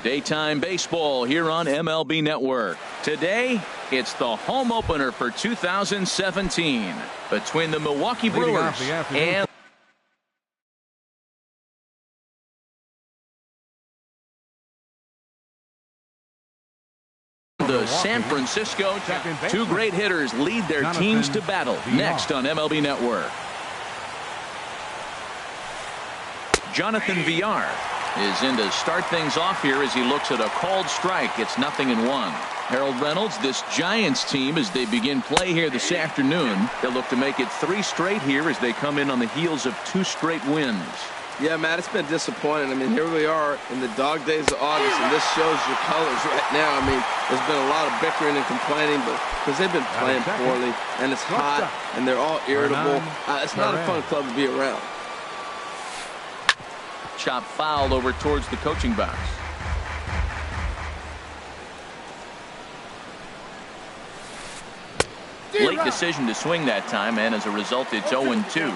Daytime baseball here on MLB Network. Today, it's the home opener for 2017 between the Milwaukee Brewers and the San Francisco. Two great hitters lead their teams to battle next on MLB Network. Jonathan Villar is in to start things off here as he looks at a called strike. It's 0-1. Harold Reynolds, this Giants team, as they begin play here this afternoon, they'll look to make it 3 straight here as they come in on the heels of 2 straight wins. Yeah, Matt, it's been disappointing. I mean, here we are in the dog days of August, and this shows your colors right now. I mean, there's been a lot of bickering and complaining, but because they've been playing poorly, and it's hot, and they're all irritable. It's not a fun club to be around. Chop fouled over towards the coaching box. Late decision to swing that time, and as a result, it's 0-2.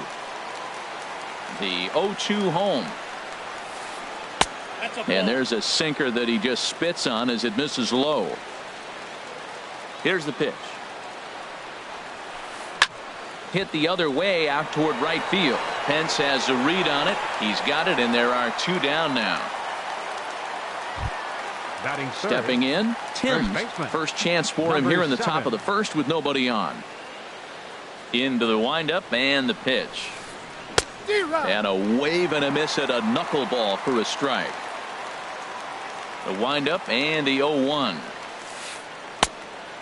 The 0-2 home. And there's a sinker that he just spits on as it misses low. Here's the pitch. Hit the other way out toward right field. Pence has a read on it. He's got it, and there are 2 down now. Stepping in, Timms. First chance for him here in the top of the first with nobody on. Into the windup and the pitch. And a wave and a miss at a knuckleball for a strike. The windup and the 0-1.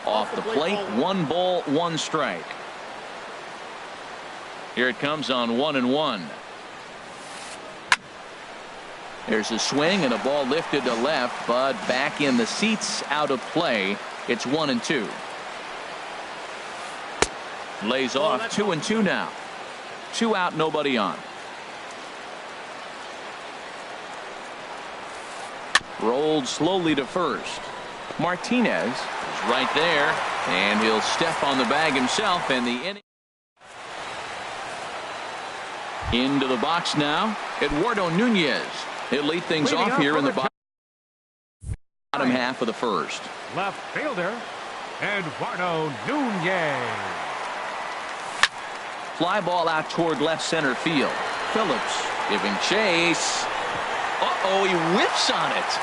Off the plate, 1 ball, 1 strike. Here it comes on 1-1. There's a swing and a ball lifted to left, but back in the seats, out of play. It's 1-2. Lays off 2-2 now. 2 out, nobody on. Rolled slowly to first. Martinez is right there, and he'll step on the bag himself, and the inning. Into the box now, Eduardo Nunez. He'll lead things off here in the bottom half of the first. Left fielder, Eduardo Nunez. Fly ball out toward left center field. Phillips giving chase. Uh-oh, he whiffs on it.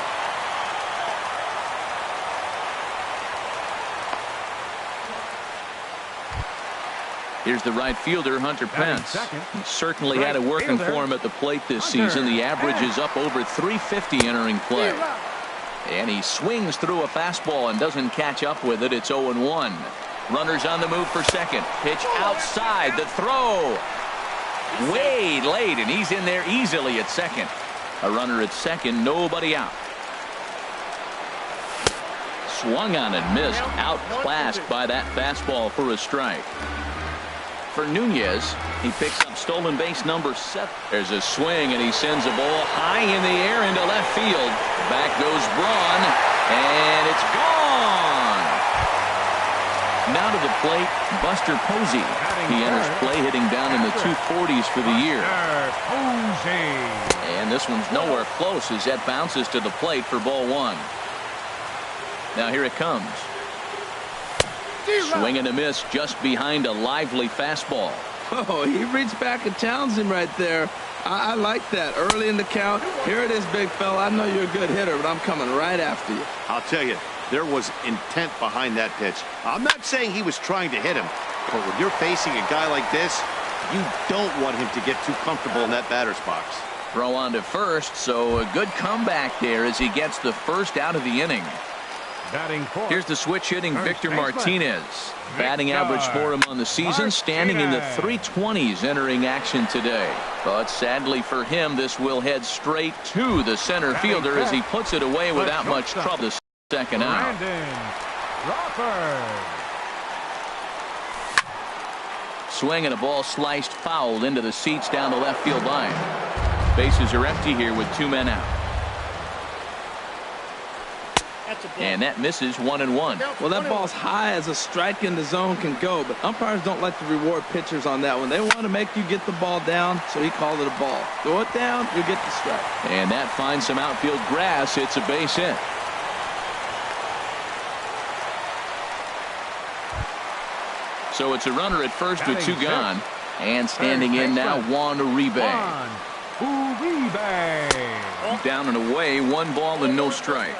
Here's the right fielder, Hunter Pence. He certainly had it working for him at the plate this season. The average is up over 350 entering play. And he swings through a fastball and doesn't catch up with it. It's 0-1. Runners on the move for second. Pitch outside. The throw. Way late, and he's in there easily at second. A runner at second, nobody out. Swung on and missed. Outclassed by that fastball for a strike. For Nunez, he picks up stolen base number 7. There's a swing, and he sends a ball high in the air into left field. Back goes Braun, and it's gone. Now to the plate, Buster Posey. He enters play hitting down in the 240s for the year. And this one's nowhere close as that bounces to the plate for ball 1. Now here it comes. Swing and a miss just behind a lively fastball. Oh, he reached back and challenged him right there. I like that. Early in the count. Here it is, big fella. I know you're a good hitter, but I'm coming right after you. I'll tell you, there was intent behind that pitch. I'm not saying he was trying to hit him, but when you're facing a guy like this, you don't want him to get too comfortable in that batter's box. Throw on to first, so a good comeback there as he gets the first out of the inning. Here's the switch hitting Victor Martinez. Batting average for him on the season standing in the 320s entering action today. But sadly for him, this will head straight to the center fielder as he puts it away without much trouble. The second out. Swing and a ball sliced fouled into the seats down the left field line. Bases are empty here with 2 men out. And that misses 1-1. Well, that ball's high as a strike in the zone can go, but umpires don't like to reward pitchers on that one. They want to make you get the ball down, so he called it a ball. Throw it down, you get the strike. And that finds some outfield grass. It's a base hit. So it's a runner at first with 2 gone. And standing in now, Juan Uribe. Down and away, 1 ball and no strikes.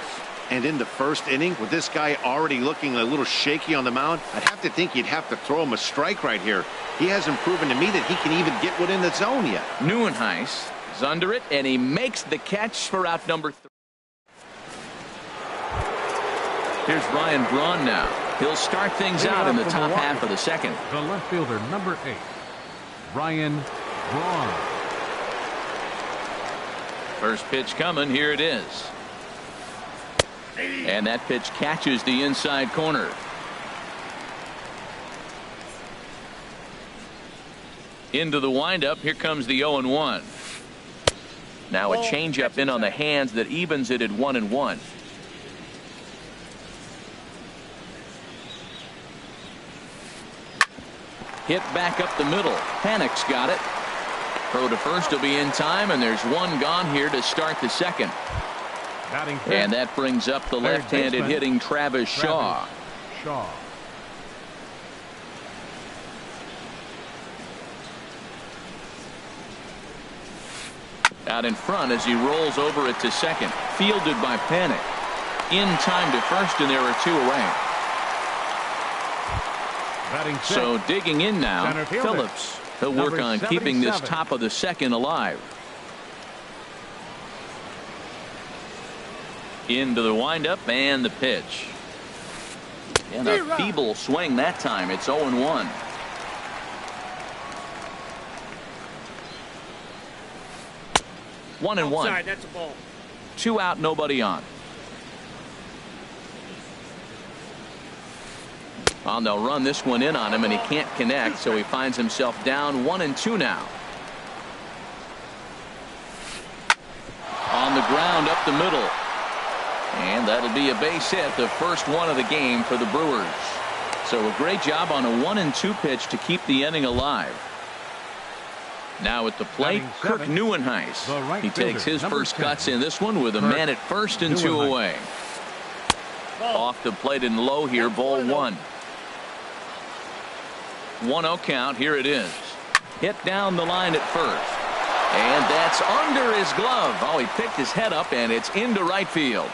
And in the first inning, with this guy already looking a little shaky on the mound, I'd have to think you'd have to throw him a strike right here. He hasn't proven to me that he can even get one in the zone yet. Neuenhuis is under it, and he makes the catch for out number 3. Here's Ryan Braun now. He'll start things out in the top half of the second. The left fielder, number 8, Ryan Braun. First pitch coming. Here it is. And that pitch catches the inside corner. Into the windup. Here comes the 0-1. Now a changeup in on the hands that evens it at 1-1. Hit back up the middle. Panic's got it. Throw to first will be in time, and there's 1 gone here to start the second. And that brings up the left-handed hitting Travis Shaw. Out in front as he rolls over it to second. Fielded by Panic. In time to first, and there are 2 away. So digging in now, Phillips. He'll work on keeping this top of the second alive. Into the windup and the pitch. And a feeble swing that time. It's 0-1. One and one. That's a ball. 2 out, nobody on. Well, they'll run this one in on him, and he can't connect, so he finds himself down 1-2 now. On the ground up the middle. And that'll be a base hit, the first one of the game for the Brewers. So a great job on a 1-2 pitch to keep the inning alive. Now at the plate, Kirk Neuenhuis. He takes his first cuts in this one with a man at first and 2 away. Off the plate and low here, ball 1. 1-0 count. Here it is. Hit down the line at first. And that's under his glove. Oh, he picked his head up, and it's into right field.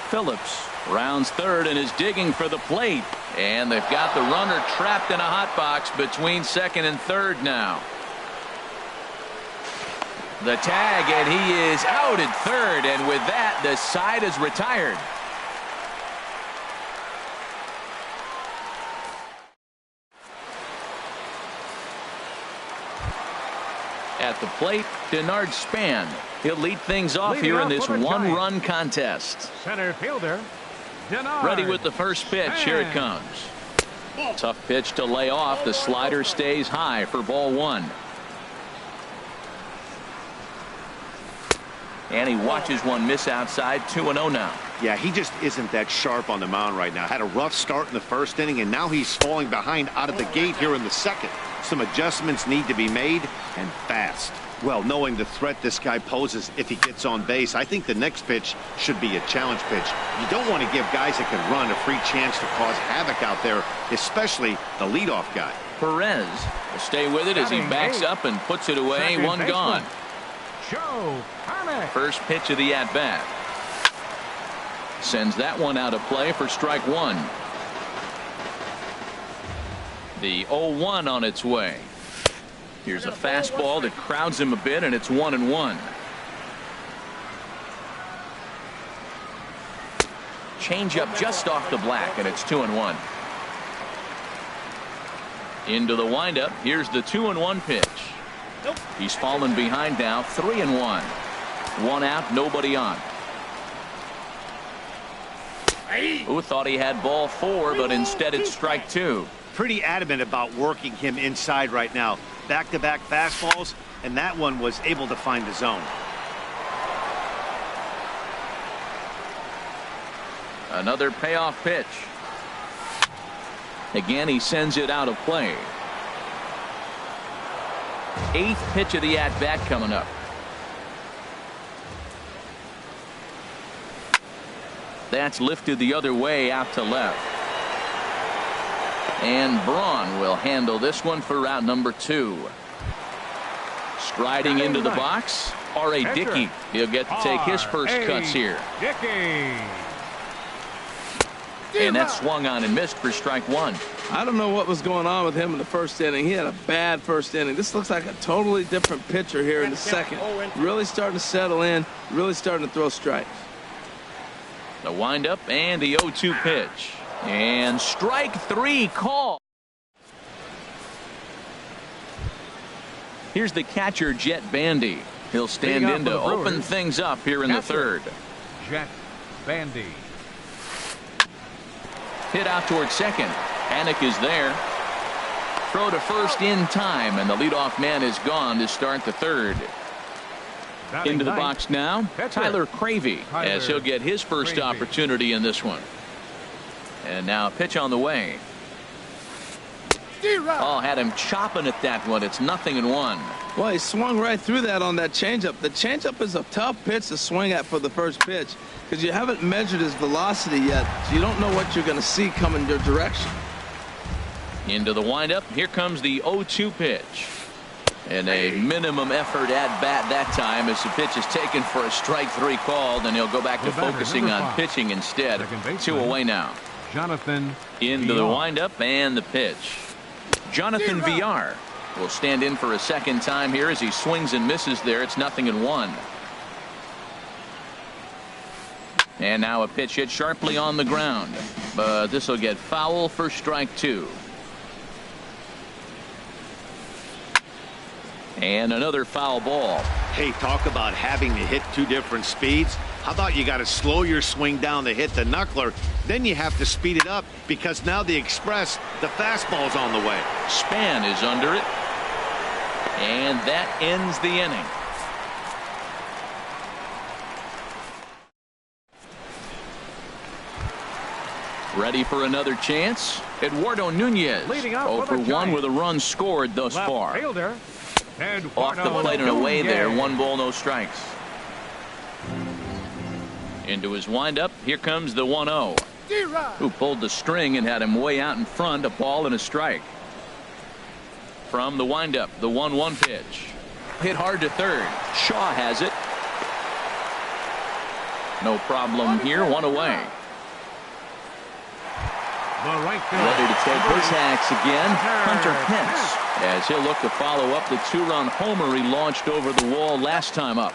Phillips rounds third and is digging for the plate. And they've got the runner trapped in a hot box between second and third now. The tag, and he is out at third, and with that, the side is retired. At the plate, Denard Span. He'll lead things off here in this 1-run contest. Center fielder, Denard. Ready with the first pitch. Here it comes. Tough pitch to lay off. The slider stays high for ball 1. And he watches one miss outside. 2-0 now. Yeah, he just isn't that sharp on the mound right now. Had a rough start in the first inning, and now he's falling behind out of the gate here in the second. Some adjustments need to be made, and fast. Well, knowing the threat this guy poses if he gets on base, I think the next pitch should be a challenge pitch. You don't want to give guys that can run a free chance to cause havoc out there, especially the leadoff guy. Perez will stay with it as he backs up and puts it away. 1 gone. First pitch of the at-bat. Sends that one out of play for strike 1. The 0-1 on its way. Here's a fastball that crowds him a bit, and it's 1-1. Changeup just off the black, and it's 2-1. Into the windup. Here's the 2-1 pitch. He's fallen behind now. 3-1. 1 out, nobody on. Who thought he had ball 4, but instead it's strike 2. Pretty adamant about working him inside right now. Back-to-back fastballs, and that one was able to find the zone. Another payoff pitch. Again, he sends it out of play. 8th pitch of the at-bat coming up. That's lifted the other way out to left. And Braun will handle this one for route number 2. Striding into the box, R.A. Dickey. He'll get to take his first cuts here. And that swung on and missed for strike 1. I don't know what was going on with him in the first inning. He had a bad first inning. This looks like a totally different pitcher here in the second. Really starting to settle in, really starting to throw strikes. The windup and the 0-2 pitch. And strike 3 call. Here's the catcher, Jet Bandy. He'll stand in to open things up here in the third. Jet Bandy. Hit out towards second. Panic is there. Throw to first in time, and the leadoff man is gone to start the third. Into the box now, Tyler Cravey, as he'll get his first opportunity in this one. And now a pitch on the way. Oh, had him chopping at that one. It's 0-1. Well, he swung right through that on that changeup. The changeup is a tough pitch to swing at for the first pitch because you haven't measured his velocity yet, so you don't know what you're going to see coming your direction. Into the windup. Here comes the 0-2 pitch. And a minimum effort at bat that time as the pitch is taken for a strike 3 call. Then he'll go back to focusing on pitching instead. 2 away now. Jonathan into the windup and the pitch. Jonathan VR will stand in for a second time here as he swings and misses there. It's 0-1. And now a pitch hit sharply on the ground, but this will get foul for strike 2. And another foul ball. Hey, talk about having to hit 2 different speeds. How about you got to slow your swing down to hit the knuckler, then you have to speed it up because now the express, the fastball's on the way. Span is under it, and that ends the inning. Ready for another chance? Eduardo Nunez 0 for 1 with a run scored thus far. Off the plate and away there. 1 ball, no strikes. Into his windup. Here comes the 1-0. Who pulled the string and had him way out in front. A ball and a strike. From the windup, the 1-1 pitch. Hit hard to third. Shaw has it. No problem here. 1 away. Ready to take his hacks again. Hunter Pence, as he'll look to follow up the 2-run homer he launched over the wall last time up.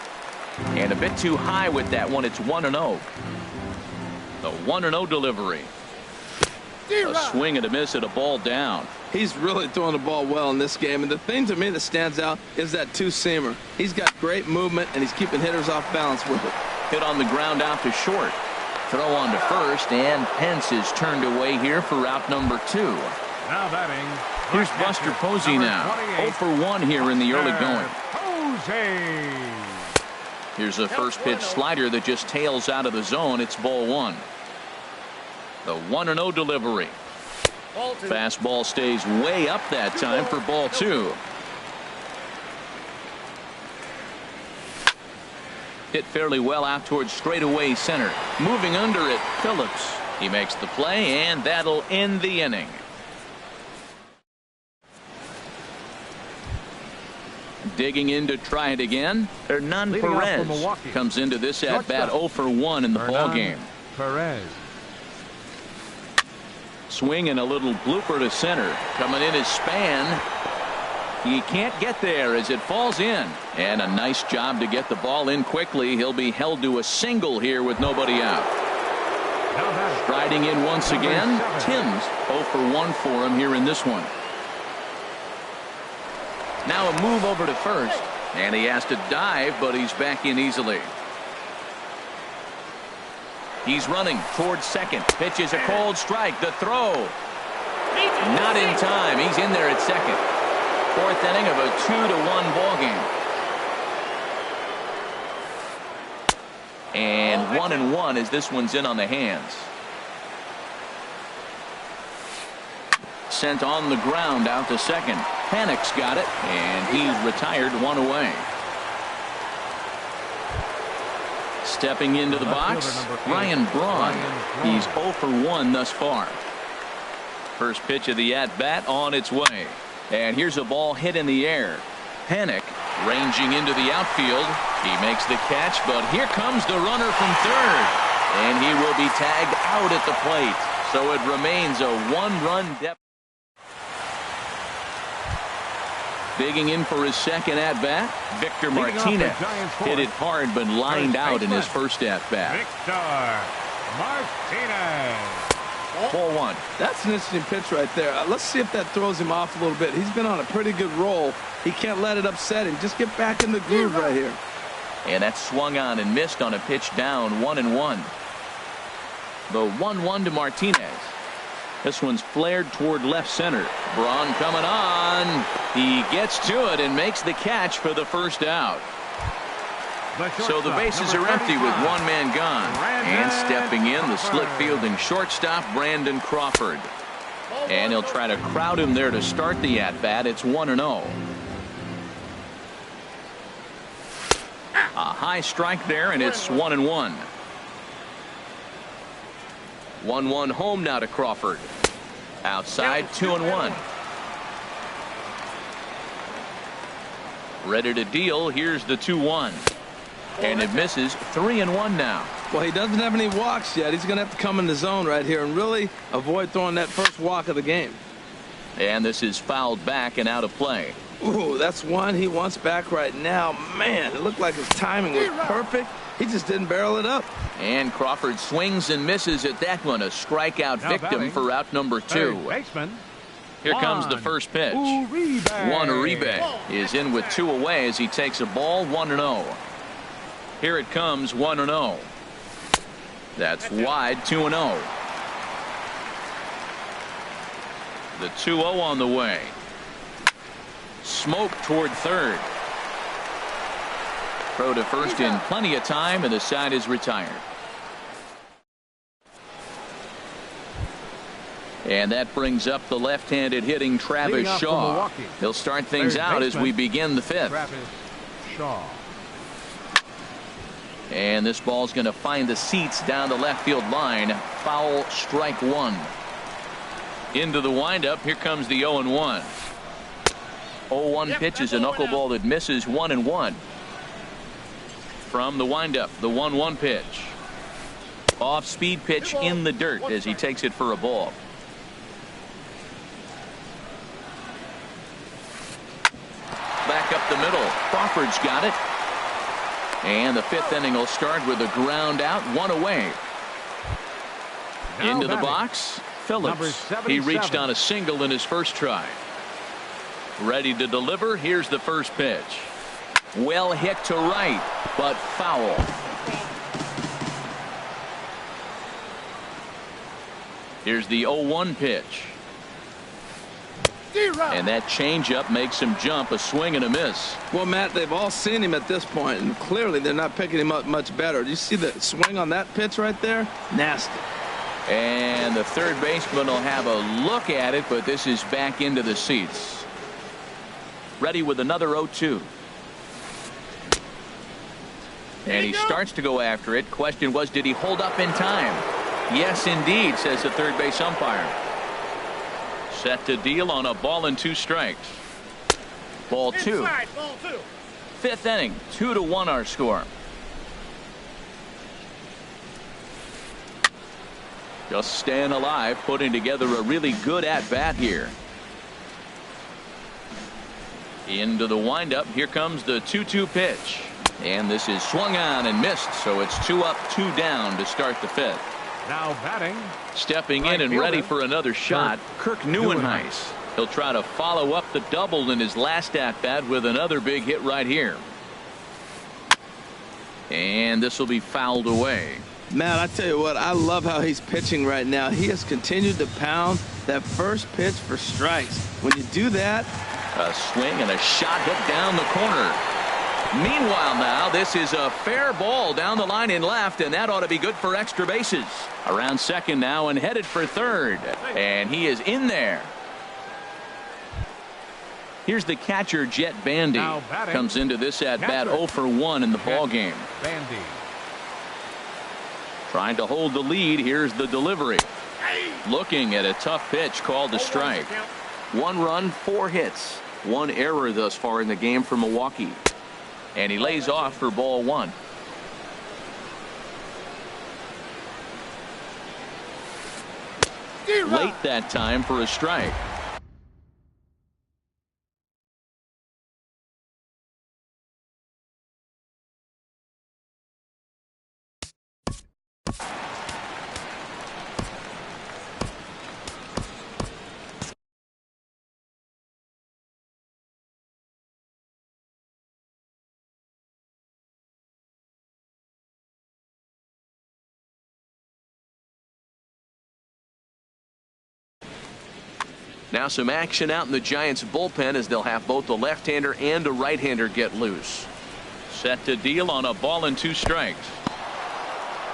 And a bit too high with that one. It's 1-0. The 1-0 delivery. A swing and a miss at a ball down. He's really throwing the ball well in this game. And the thing to me that stands out is that 2-seamer. He's got great movement, and he's keeping hitters off balance with it. Hit on the ground out to short. Throw on to first, and Pence is turned away here for route number 2. Now batting. Here's Buster Posey now. 0 for 1 here in the early going. Here's a first pitch slider that just tails out of the zone. It's ball 1. The 1-0 delivery. Fastball stays way up that time for ball 2. Hit fairly well out towards straightaway center. Moving under it, Phillips. He makes the play, and that'll end the inning. Digging in to try it again. Hernan Perez comes into this at bat 0 for 1 in the ball game. Perez. Swing and a little blooper to center. Coming in is Span. He can't get there as it falls in. And a nice job to get the ball in quickly. He'll be held to a single here with nobody out. Striding in once again. Timms 0 for 1 for him here in this one. Now a move over to first. And he has to dive, but he's back in easily. He's running towards second. Pitch is a cold strike. The throw. Not in time. He's in there at second. 4th inning of a 2-1 ball game. And 1-1 as this one's in on the hands. sent on the ground out to second. Panic's got it, and he's retired one away. Stepping into the box, Ryan Braun. He's 0 for 1 thus far. First pitch of the at-bat on its way. And here's a ball hit in the air. Panic ranging into the outfield. He makes the catch, but here comes the runner from third. And he will be tagged out at the plate. So it remains a one-run deficit. Digging in for his second at-bat, Victor Martinez hit it hard but lined out in his first at-bat. Victor Martinez. 4-1. That's an interesting pitch right there. Let's see if that throws him off a little bit. He's been on a pretty good roll. He can't let it upset him. Just get back in the groove right here. And that swung on and missed on a pitch down, 1-1. The 1-1 to Martinez. This one's flared toward left center. Braun coming on. He gets to it and makes the catch for the first out. So the bases are empty with one man gone. And stepping in, the slick fielding shortstop, Brandon Crawford. And he'll try to crowd him there to start the at-bat. It's 1-0. A high strike there, and it's 1-1. 1-1 home now to Crawford. Outside, 2-1. Ready to deal. Here's the 2-1. And it misses. 3-1 now. Well, he doesn't have any walks yet. He's going to have to come in the zone right here and really avoid throwing that first walk of the game. And this is fouled back and out of play. Ooh, that's one he wants back right now. Man, it looked like his timing was perfect. He just didn't barrel it up. And Crawford swings and misses at that one. A strikeout victim for out number 2. Here comes the first pitch. Juan Uribe is in with 2 away as he takes a ball. 1-0. Here it comes. 1-0. That's wide. 2-0. The 2-0 on the way. Smoke toward third. Throw to first in plenty of time, and the side is retired. And that brings up the left-handed hitting Travis Shaw. He'll start things out as we begin the 5th. And this ball's going to find the seats down the left field line. Foul, strike 1. Into the windup. Here comes the 0-1. 0-1 pitch is a knuckleball that misses. 1-1. From the windup, the 1-1 pitch. Off speed pitch in the dirt as he takes it for a ball. Back up the middle. Crawford's got it. And the 5th inning will start with a ground out, 1 away. Into the box, Phillips. He reached on a single in his first try. Ready to deliver. Here's the first pitch. Well hit to right, but foul. Here's the 0-1 pitch. And that changeup makes him jump. A swing and a miss. Well, Matt, they've all seen him at this point, and clearly they're not picking him up much better. Do you see the swing on that pitch right there? Nasty. And the third baseman will have a look at it, but this is back into the seats. Ready with another 0-2. And he starts to go after it. Question was, did he hold up in time? Yes, indeed, says the third base umpire. Set to deal on a ball and 2 strikes. Ball 2. Inside, ball 2. 5th inning, 2-1 our score. Just staying alive, putting together a really good at-bat here. Into the windup. Here comes the 2-2 pitch. And this is swung on and missed, so it's 2 up, 2 down to start the 5th. Now batting. Stepping in and ready for another shot, Kirk Neuenhuis. He'll try to follow up the double in his last at-bat with another big hit right here. And this will be fouled away. Matt, I tell you what, I love how he's pitching right now. He has continued to pound that first pitch for strikes. When you do that, a swing and a shot hit down the corner. Meanwhile now, this is a fair ball down the line in left, and that ought to be good for extra bases. Around second now and headed for third. And he is in there. Here's the catcher, Jet Bandy. Comes into this at-bat 0 for 1 in the ball game. Bandy. Trying to hold the lead. Here's the delivery. Looking at a tough pitch called a strike. 1 run, 4 hits. 1 error thus far in the game for Milwaukee. And he lays off for ball 1. Late that time for a strike. Now some action out in the Giants bullpen as they'll have both the left-hander and a right-hander get loose. Set to deal on a ball and 2 strikes.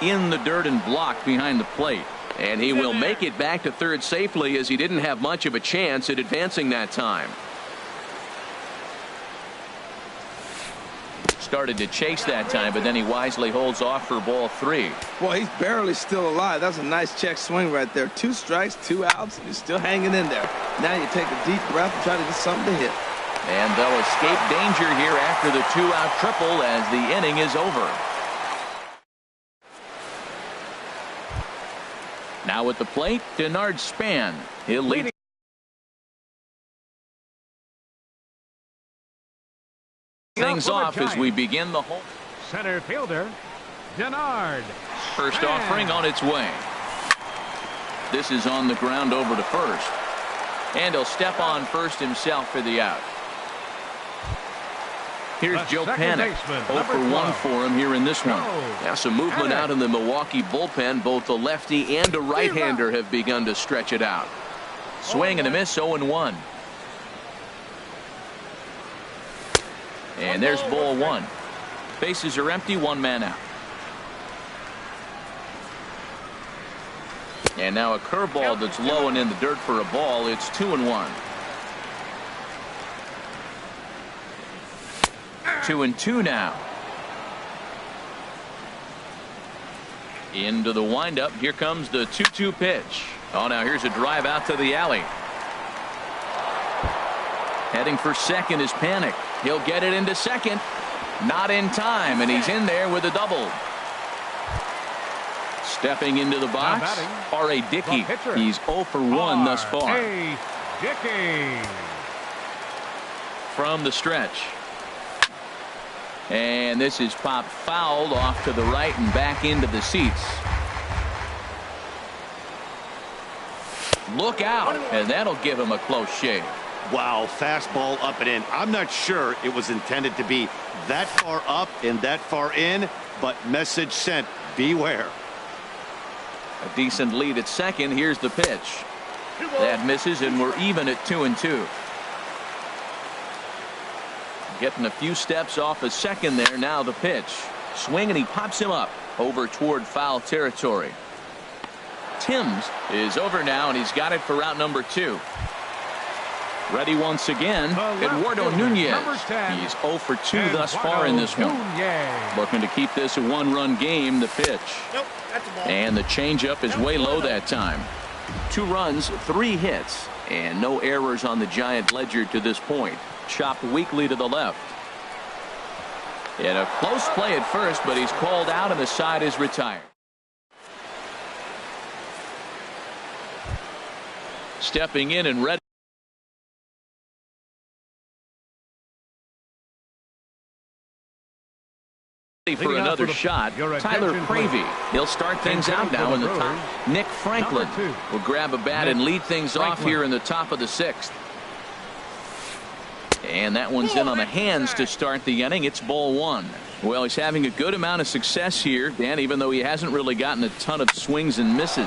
In the dirt and blocked behind the plate. And he will make it back to third safely as he didn't have much of a chance at advancing that time. Started to chase that time, but then he wisely holds off for ball 3. Well, he's barely still alive. That's a nice check swing right there. 2 strikes, 2 outs, and he's still hanging in there. Now you take a deep breath and try to get something to hit. And they'll escape danger here after the 2-out triple as the inning is over. Now at the plate, Denard Span. He'll lead things off as we begin the whole. Center fielder, Denard. First offering on its way. This is on the ground over to first. And he'll step on first himself for the out. Here's Joe Panik. 0 for 1 for him here in this one. Now some movement out in the Milwaukee bullpen. Both the lefty and a right-hander have begun to stretch it out. Swing and a miss, 0-1. And there's ball 1. Bases are empty, 1 man out. And now a curveball that's low and in the dirt for a ball. It's 2-1. 2-2 now. Into the windup. Here comes the 2-2 pitch. Oh, now here's a drive out to the alley. Heading for second is Panik. He'll get it into second. Not in time, and he's in there with a double. Stepping into the box, R.A. Dickey. He's 0 for 1 thus far. R.A. Dickey. From the stretch. And this is popped fouled off to the right and back into the seats. Look out, and that'll give him a close shave. Wow, fastball up and in. I'm not sure it was intended to be that far up and that far in, but message sent, beware. A decent lead at second. Here's the pitch. That misses, and we're even at 2-2. Getting a few steps off a second there. Now the pitch. Swing, and he pops him up over toward foul territory. Timms is over now, and he's got it for route number 2. Ready once again, Eduardo Nunez. He's 0 for 2 thus far in this one. Looking to keep this a 1-run game. The pitch. And the changeup is way low that time. 2 runs, 3 hits, and no errors on the Giant ledger to this point. Chopped weakly to the left. In a close play at first, but he's called out and the side is retired. Stepping in and ready for another shot, Tyler Cravey. He'll start things out now in the top. Nick Franklin will grab a bat and lead things off here in the top of the 6th. And that one's in on the hands to start the inning. It's ball 1. Well, he's having a good amount of success here, Dan, even though he hasn't really gotten a ton of swings and misses.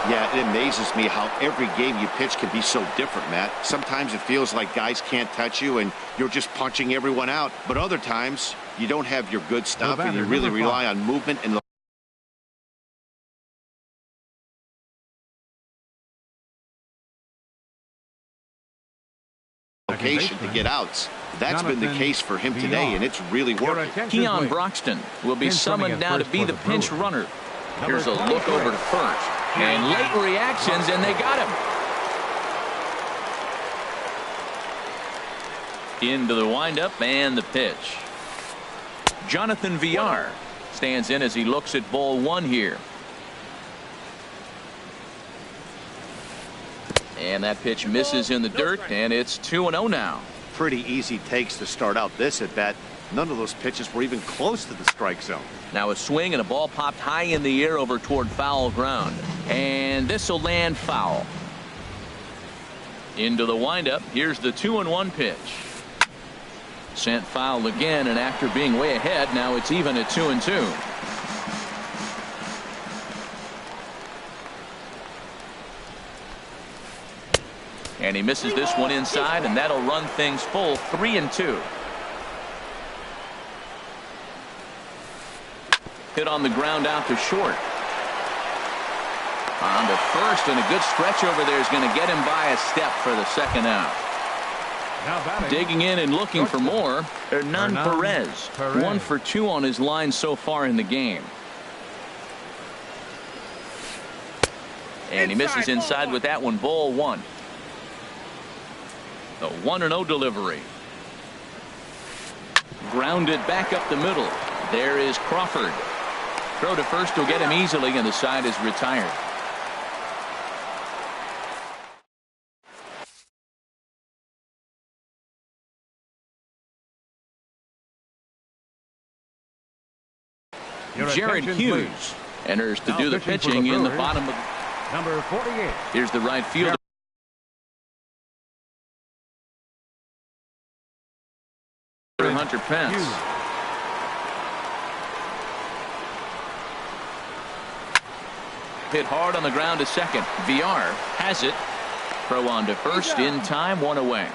Yeah, it amazes me how every game you pitch can be so different, Matt. Sometimes it feels like guys can't touch you and you're just punching everyone out. But other times you don't have your good stuff and you really rely on movement and communication to get outs. That's been the case for him today, and it's really working. Keon Broxton will be summoned now to be the pinch runner. Here's a look over to first. And late reactions, and they got him. Into the windup and the pitch. Jonathan Villar stands in as he looks at ball one here. And that pitch misses in the dirt, and it's 2-0 now. Pretty easy takes to start out this at bat. None of those pitches were even close to the strike zone. Now a swing and a ball popped high in the air over toward foul ground. And this will land foul. Into the windup. Here's the 2-1 pitch. Sent foul again, and after being way ahead, now it's even at 2-2. And he misses this one inside, and that'll run things full 3-2. Hit on the ground out to short. On to first, and a good stretch over there is going to get him by a step for the second out. Digging in and looking for more, Hernan Perez. 1 for 2 on his line so far in the game. And he misses inside with that one, ball one. The 1-0 delivery. Grounded back up the middle. There is Crawford. Throw to first will get him easily, and the side is retired. Jared Hughes enters to do the pitching in the bottom of number 48. Here's the right fielder. Hunter Pence. Hit hard on the ground to second. Villar has it. Throw on to first in time, 1 away.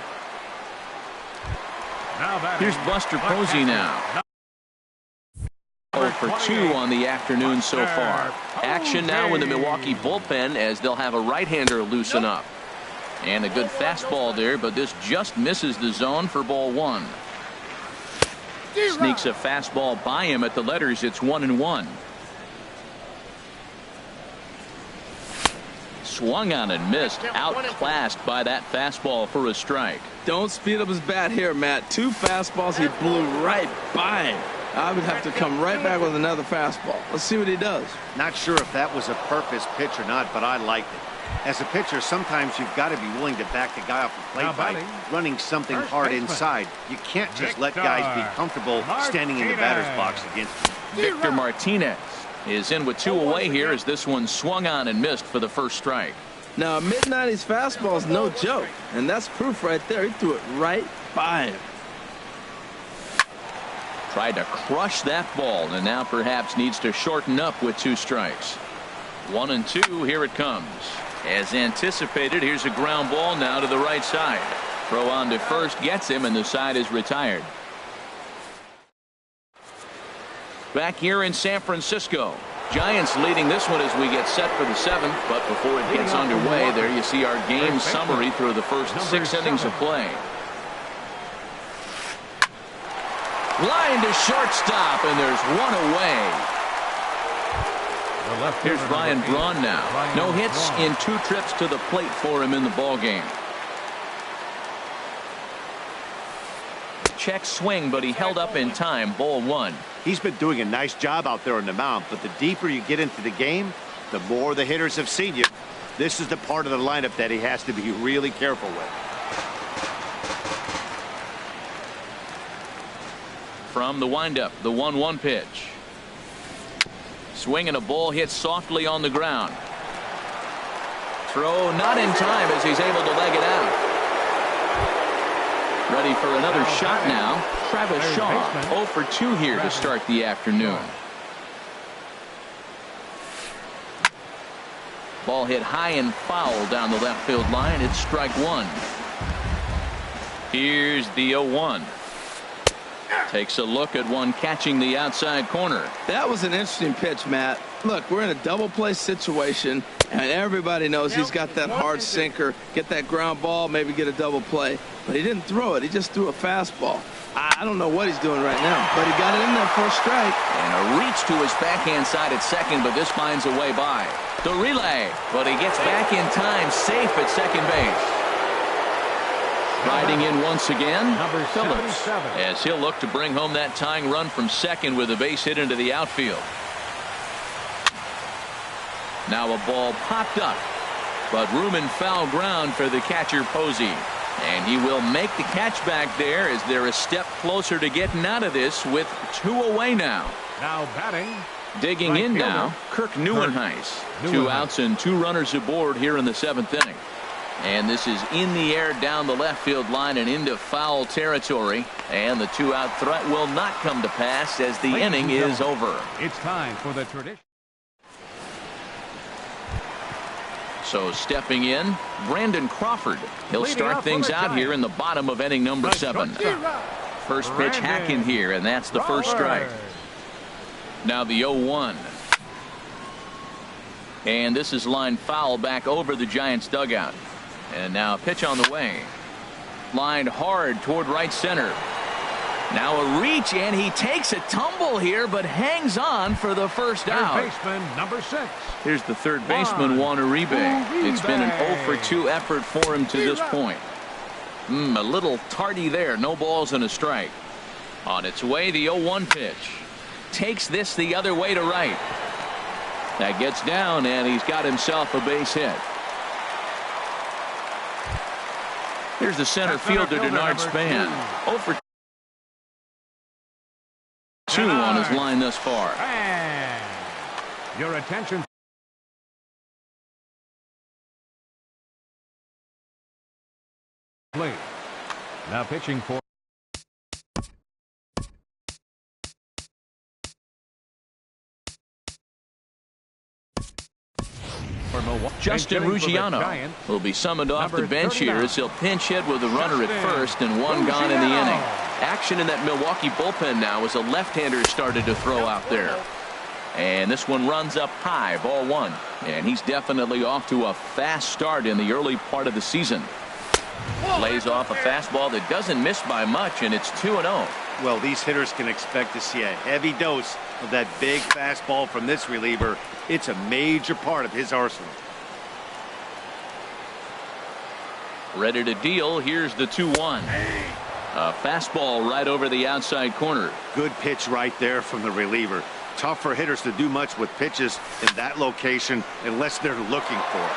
Here's Buster Posey now. 0 for 2 on the afternoon so far. Action now in the Milwaukee bullpen as they'll have a right-hander loosen up. And a good fastball there, but this just misses the zone for ball one. Sneaks a fastball by him at the letters. It's 1-1. Swung on and missed. Outclassed by that fastball for a strike. Don't speed up his bat here, Matt. 2 fastballs, he blew right by him. I would have to come right back with another fastball. Let's see what he does. Not sure if that was a purpose pitch or not, but I liked it. As a pitcher, sometimes you've got to be willing to back the guy off the plate by running something hard inside. You can't just let guys be comfortable standing in the batter's box against him. Victor Martinez is in with 2 away here as this one swung on and missed for the first strike. Now, a mid-90s fastball is no joke, and that's proof right there. He threw it right by him. Tried to crush that ball, and now perhaps needs to shorten up with 2 strikes. 1-2, here it comes. As anticipated, here's a ground ball now to the right side. Throw on to first gets him, and the side is retired. Back here in San Francisco, Giants leading this one as we get set for the 7th. But before it gets underway, there you see our game summary through the first 6 innings of play. Line to shortstop, and there's 1 away. Here's Ryan Braun now. No hits in 2 trips to the plate for him in the ballgame. Check swing, but he held up in time. Ball 1. He's been doing a nice job out there on the mound, but the deeper you get into the game, the more the hitters have seen you. This is the part of the lineup that he has to be really careful with. From the windup, the 1-1 pitch. Swing and a ball hit softly on the ground. Throw not in time as he's able to leg it out. Ready for another shot now. Travis Shaw, 0 for 2 here to start the afternoon. Ball hit high and foul down the left field line. It's strike 1. Here's the 0-1. Takes a look at one catching the outside corner. That was an interesting pitch, Matt. Look, we're in a double play situation. And everybody knows he's got that hard sinker, get that ground ball, maybe get a double play. But he didn't throw it. He just threw a fastball. I don't know what he's doing right now, but he got it in there for a strike. And a reach to his backhand side at second, but this finds a way by. The relay, but he gets back in time, safe at second base. Riding in once again, Phillips, as he'll look to bring home that tying run from second with a base hit into the outfield. Now a ball popped up, but room and foul ground for the catcher Posey. And he will make the catch back there as they're a step closer to getting out of this with 2 away now. Now batting. Digging in now, Kirk Neuenhuis. 2 outs and 2 runners aboard here in the 7th inning. And this is in the air down the left field line and into foul territory. And the 2-out threat will not come to pass as the inning is over. It's time for the tradition. So stepping in, Brandon Crawford. He'll start things out here in the bottom of inning number 7. First pitch hacking here, and that's the first strike. Now the 0-1. And this is lined foul back over the Giants dugout. And now a pitch on the way. Lined hard toward right center. Now a reach, and he takes a tumble here, but hangs on for the first out. Third baseman, number 6. Here's the third baseman, Juan Uribe. It's been an 0-for-2 effort for him to this point. A little tardy there. No balls and a strike. On its way, the 0-1 pitch. Takes this the other way to right. That gets down, and he's got himself a base hit. Here's the center fielder, Denard Span. 0-for-2 on his line thus far. And your attention. Plate. Now pitching for Justin Ruggiano will be summoned off the bench here as he'll pinch hit with a runner at first and 1 gone in the inning. Action in that Milwaukee bullpen now as a left-hander started to throw out there. And this one runs up high, ball 1. And he's definitely off to a fast start in the early part of the season. Lays off a fastball that doesn't miss by much, and it's 2-0. Well, these hitters can expect to see a heavy dose of that big fastball from this reliever. It's a major part of his arsenal. Ready to deal. Here's the 2-1. A fastball right over the outside corner. Good pitch right there from the reliever. Tough for hitters to do much with pitches in that location unless they're looking for it.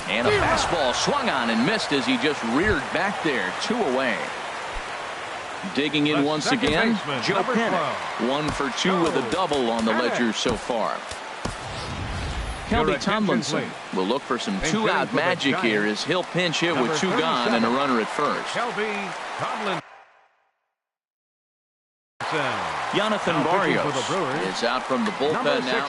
And a fastball swung on and missed as he just reared back there. 2 away. Digging in once again, Joe Pennant. 1 for 2 with a double on the ledger so far. Kelby Tomlinson will look for some 2-out magic here as he'll pinch hit with 2 gone and a runner at first. Kelby Tomlinson. Jonathan Barrios is out from the bullpen now.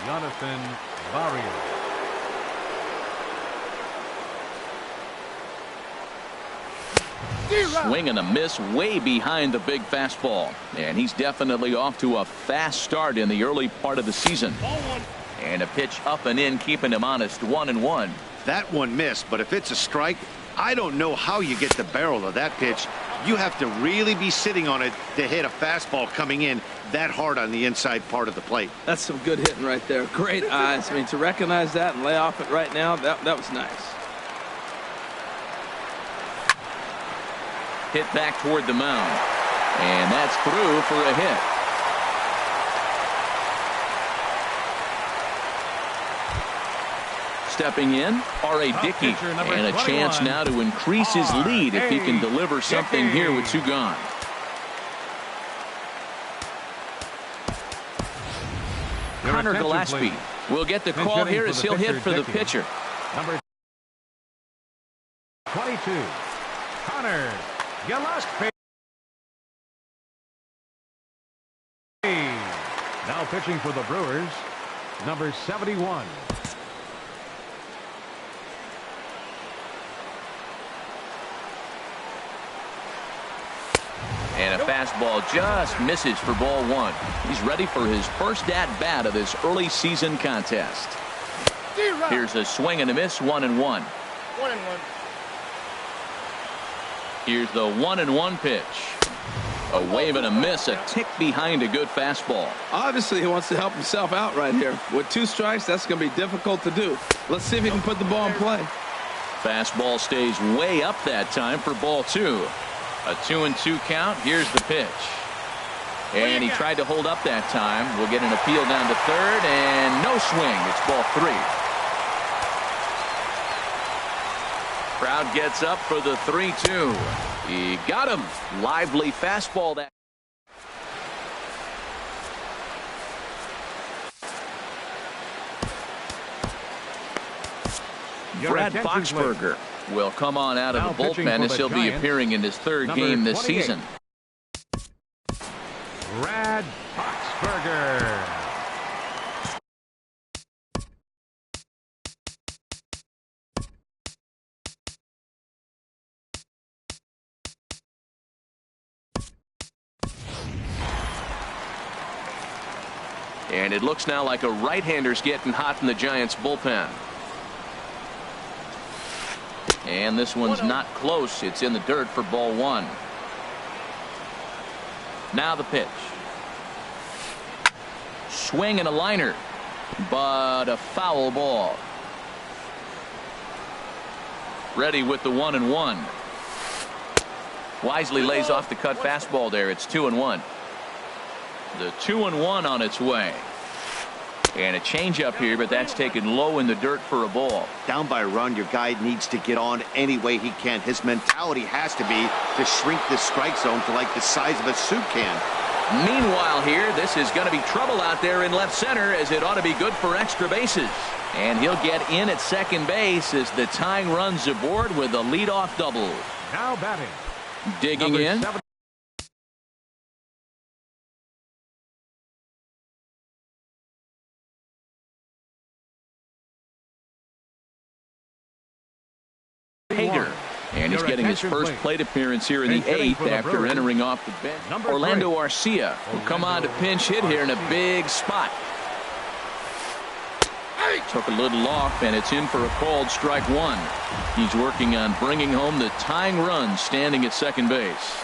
Jonathan Barrios. Swing and a miss way behind the big fastball. And he's definitely off to a fast start in the early part of the season. And a pitch up and in, keeping him honest. 1-1. That one missed, but if it's a strike, I don't know how you get the barrel of that pitch. You have to really be sitting on it to hit a fastball coming in that hard on the inside part of the plate. That's some good hitting right there. Great eyes. I mean, to recognize that and lay off it right now, that was nice. Hit back toward the mound. And that's through for a hit. Stepping in, R.A. Dickey, and a chance now to increase his lead if he can deliver something here with 2 gone. Connor Gillespie will get the call here as he'll hit for the pitcher. Number 22, Connor Gillespie. Now pitching for the Brewers, number 71. And a fastball just misses for ball one. He's ready for his first at-bat of this early season contest. Here's a swing and a miss, 1-1. 1-1. Here's the 1-1 pitch. A wave and a miss, a tick behind a good fastball. Obviously, he wants to help himself out right here. With 2 strikes, that's going to be difficult to do. Let's see if he can put the ball in play. Fastball stays way up that time for ball 2. A 2-2 count. Here's the pitch. And he tried to hold up that time. We'll get an appeal down to third, and no swing. It's ball 3. Crowd gets up for the 3-2. He got him. Lively fastball. That Brad Boxberger will come on out of the bullpen as he'll be appearing in his 3rd game this season. Brad Boxberger. And it looks now like a right-hander's getting hot in the Giants bullpen. And this one's not close. It's in the dirt for ball 1. Now the pitch. Swing and a liner, but a foul ball. Ready with the 1-1. Wisely lays off the cut fastball there. It's 2-1. The 2-1 on its way. And a changeup here, but that's taken low in the dirt for a ball. Down by a run, your guy needs to get on any way he can. His mentality has to be to shrink the strike zone to like the size of a soup can. Meanwhile here, this is going to be trouble out there in left center, as it ought to be good for extra bases. And he'll get in at second base as the tying run's aboard with a leadoff double. Now batting. Digging in. 7. Hager. And he's getting his first plate appearance here in the 8th after entering off the bench. Orlando Arcia will come on to pinch hit here in a big spot. Took a little off, and it's in for a called strike 1. He's working on bringing home the tying run, standing at second base.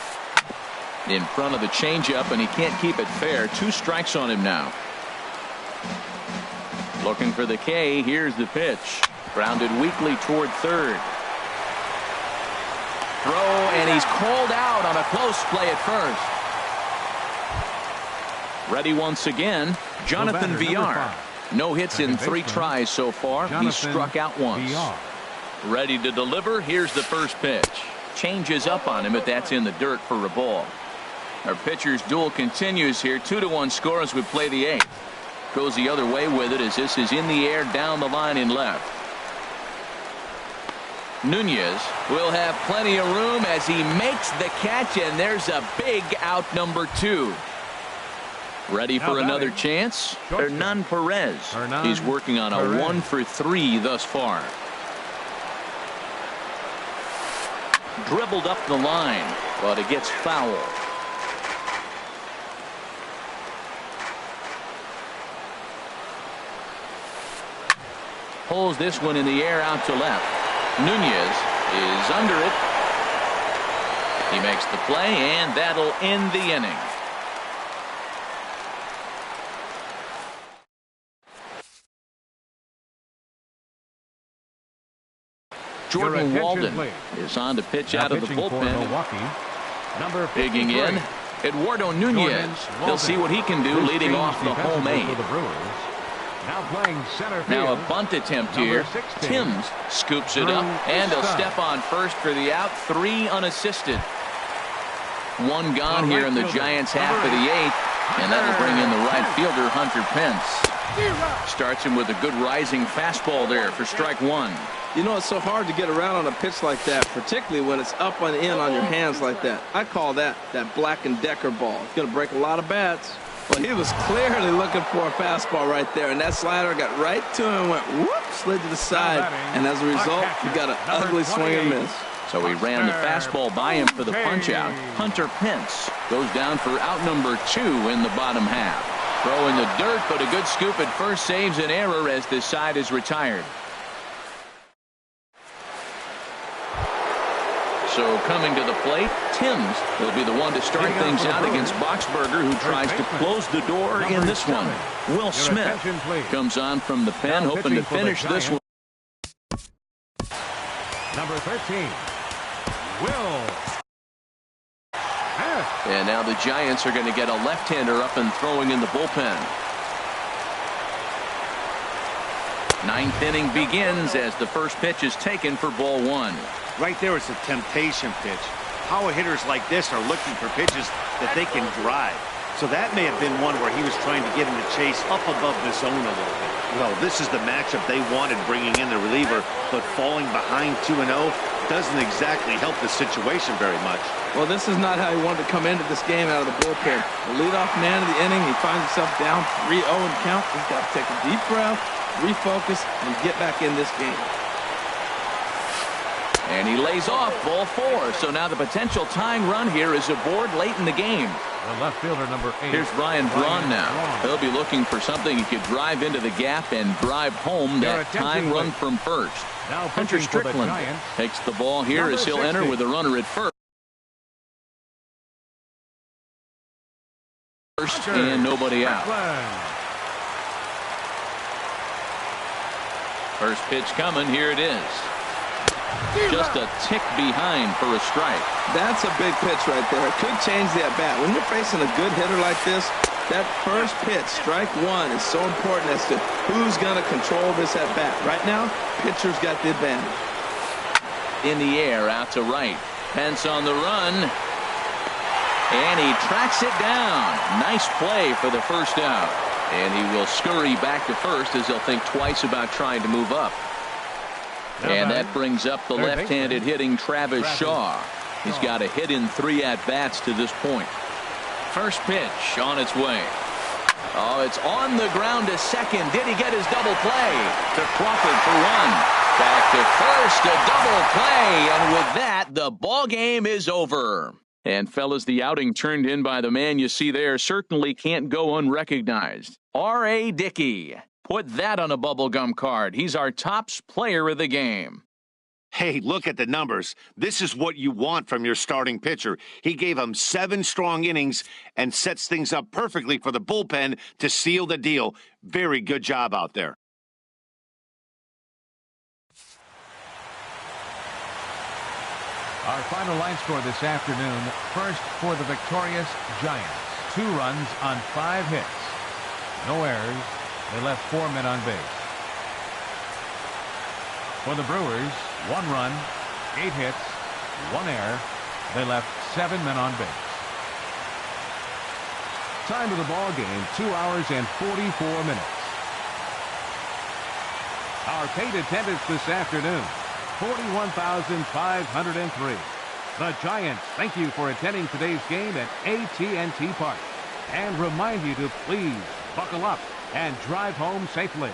In front of the changeup, and he can't keep it fair. 2 strikes on him now. Looking for the K. Here's the pitch. Grounded weakly toward third. Throw, and he's called out on a close play at first. Ready once again, Jonathan Villar. No hits in 3 tries so far. He's struck out once. Ready to deliver. Here's the first pitch. Changes up on him, but that's in the dirt for a ball. Our pitcher's duel continues here. 2-1 score as we play the 8th. Goes the other way with it as this is in the air down the line in left. Nunez will have plenty of room as he makes the catch, and there's a big out, number 2. Ready for another chance? Hernan Perez. He's working on a 1 for 3 thus far. Dribbled up the line, but it gets foul. Pulls this one in the air out to left. Nunez is under it. He makes the play, and that'll end the inning. Jordan Walden is on to pitch out of the bullpen. Digging in, Eduardo Nunez. He'll see what he can do leading off the home 8. Now a bunt attempt here. Timms scoops it up, and he'll step on first for the out. 3 unassisted. 1 gone here in the Giants' half of the 8th, and that'll bring in the right fielder, Hunter Pence. Starts him with a good rising fastball there for strike 1. You know, it's so hard to get around on a pitch like that, particularly when it's up and in on your hands like that. I call that Black & Decker ball. It's going to break a lot of bats. Well, he was clearly looking for a fastball right there, and that slider got right to him and went whoop, slid to the side, and as a result, he got an ugly swing and miss. So he ran the fastball by him for the punch-out. Hunter Pence goes down for out number 2 in the bottom half. Throw in the dirt, but a good scoop at first saves an error as this side is retired. So coming to the plate, Timms will be the one to start things out against Boxberger, who tries to close the door in this one. Will Smith comes on from the pen, hoping to finish this one. Number 13, Will. And now the Giants are going to get a left-hander up and throwing in the bullpen. Ninth inning begins as the first pitch is taken for ball 1. Right there is a temptation pitch. Power hitters like this are looking for pitches that they can drive. So that may have been one where he was trying to get him to chase up above the zone a little bit. Well, this is the matchup they wanted, bringing in the reliever, but falling behind 2-0 doesn't exactly help the situation very much. Well, this is not how he wanted to come into this game out of the bullpen. The leadoff man of the inning, he finds himself down 3-0 in count. He's got to take a deep breath, refocus, and get back in this game. And he lays off ball 4. So now the potential tying run here is aboard late in the game. The left fielder, number 8. Here's Ryan Braun now. He'll be looking for something he could drive into the gap and drive home that tying run from first. Now Hunter Strickland takes the ball here as he'll enter with a runner at first. And nobody out. First pitch coming. Here it is. Just a tick behind for a strike. That's a big pitch right there. It could change the at-bat. When you're facing a good hitter like this, that first pitch, strike 1, is so important as to who's going to control this at-bat. Right now, pitcher's got the advantage. In the air, out to right. Pence on the run. And he tracks it down. Nice play for the first out. And he will scurry back to first as he'll think twice about trying to move up. And that brings up the left-handed hitting Travis Shaw. He's got a hit in 3 at-bats to this point. First pitch on its way. Oh, it's on the ground to second. Did he get his double play? To Crawford for 1. Back to first, a double play. And with that, the ball game is over. And fellas, the outing turned in by the man you see there certainly can't go unrecognized. R.A. Dickey. Put that on a bubblegum card. He's our top player of the game. Hey, look at the numbers. This is what you want from your starting pitcher. He gave him 7 strong innings and sets things up perfectly for the bullpen to seal the deal. Very good job out there. Our final line score this afternoon. First for the victorious Giants. 2 runs on 5 hits. No errors. They left 4 men on base. For the Brewers, 1 run, 8 hits, 1 error. They left 7 men on base. Time of the ball game, 2 hours and 44 minutes. Our paid attendance this afternoon, 41,503. The Giants thank you for attending today's game at AT&T Park and remind you to please buckle up and drive home safely.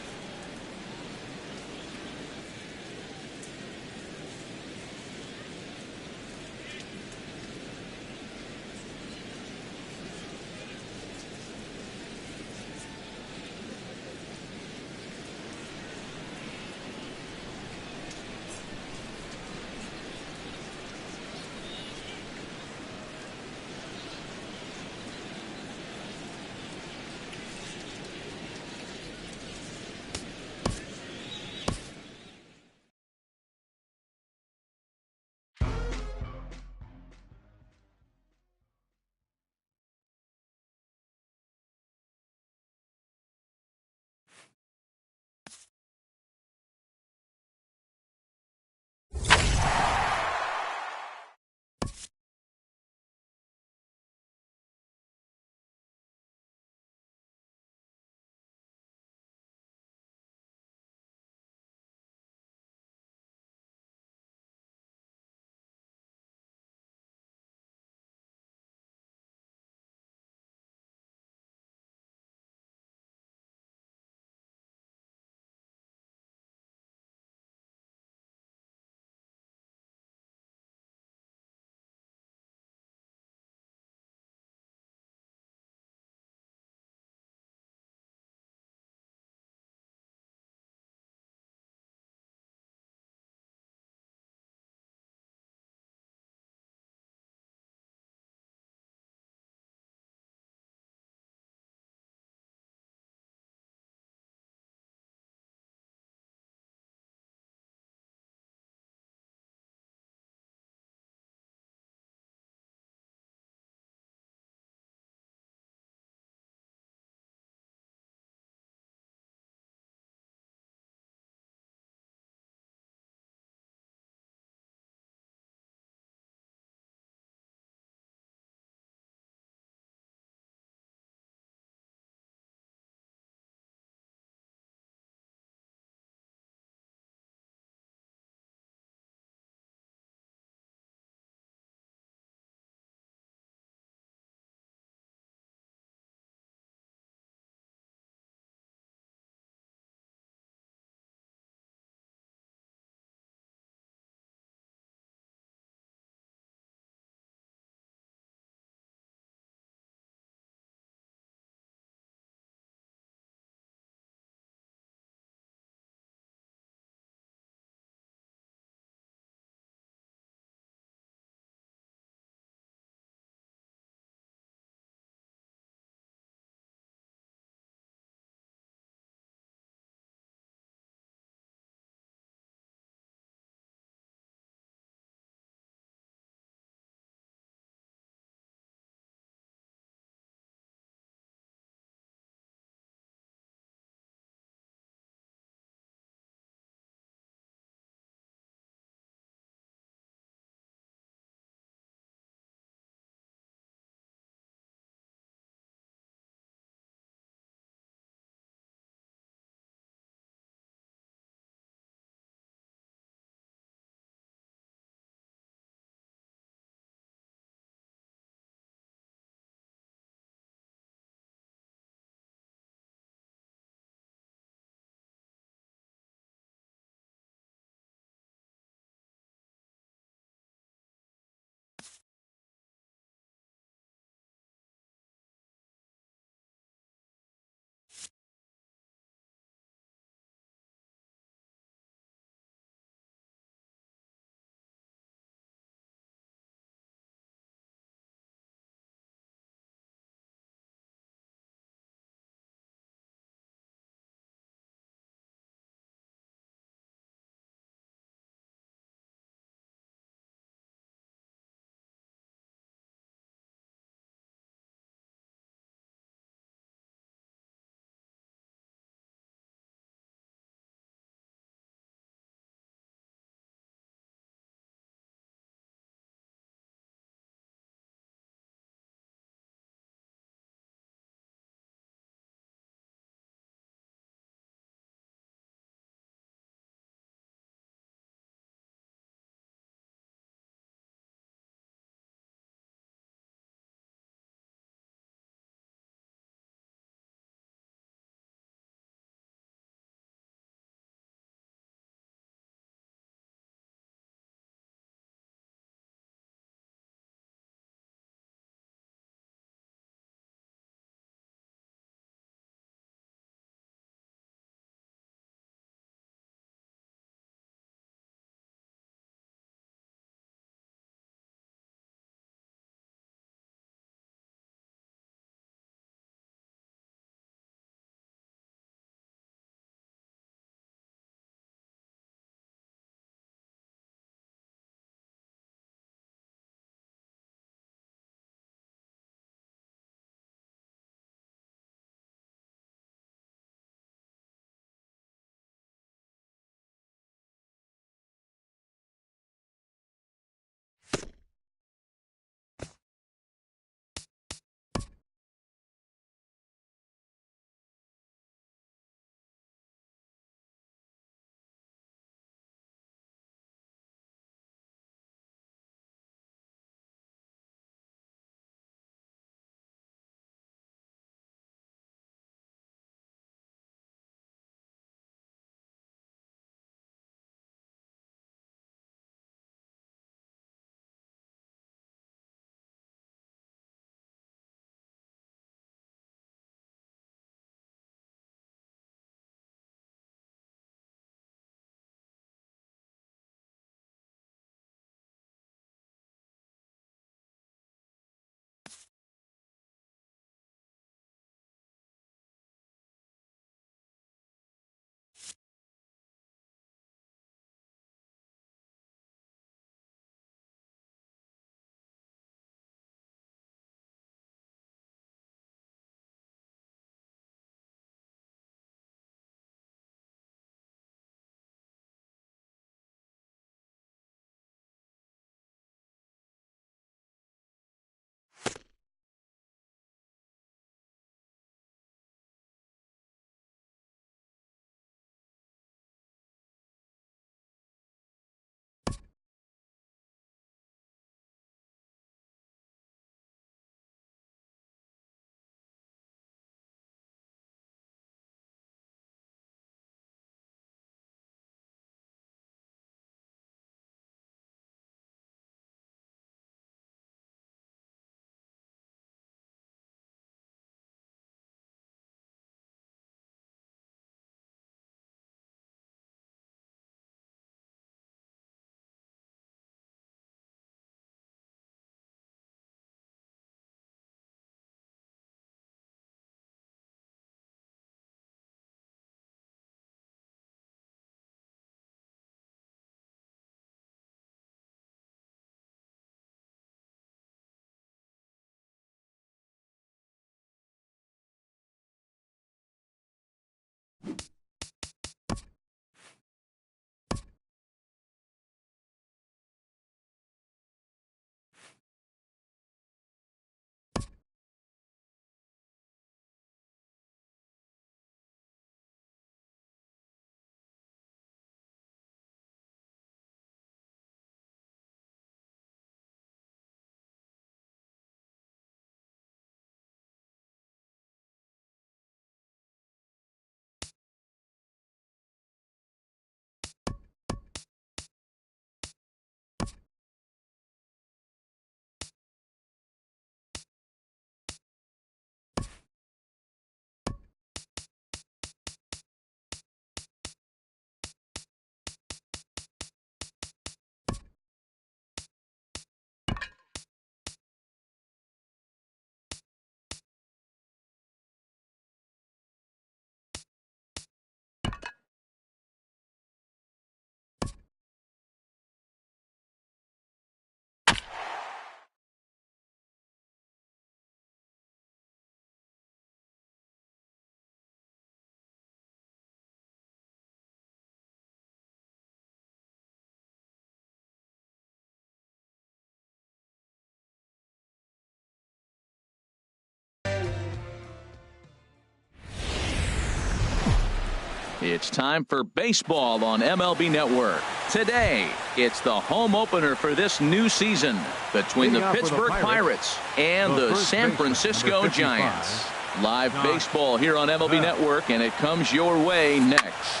It's time for baseball on MLB Network. Today, it's the home opener for this new season between the Pittsburgh Pirates and the San Francisco Giants. Live baseball here on MLB Network, and it comes your way next.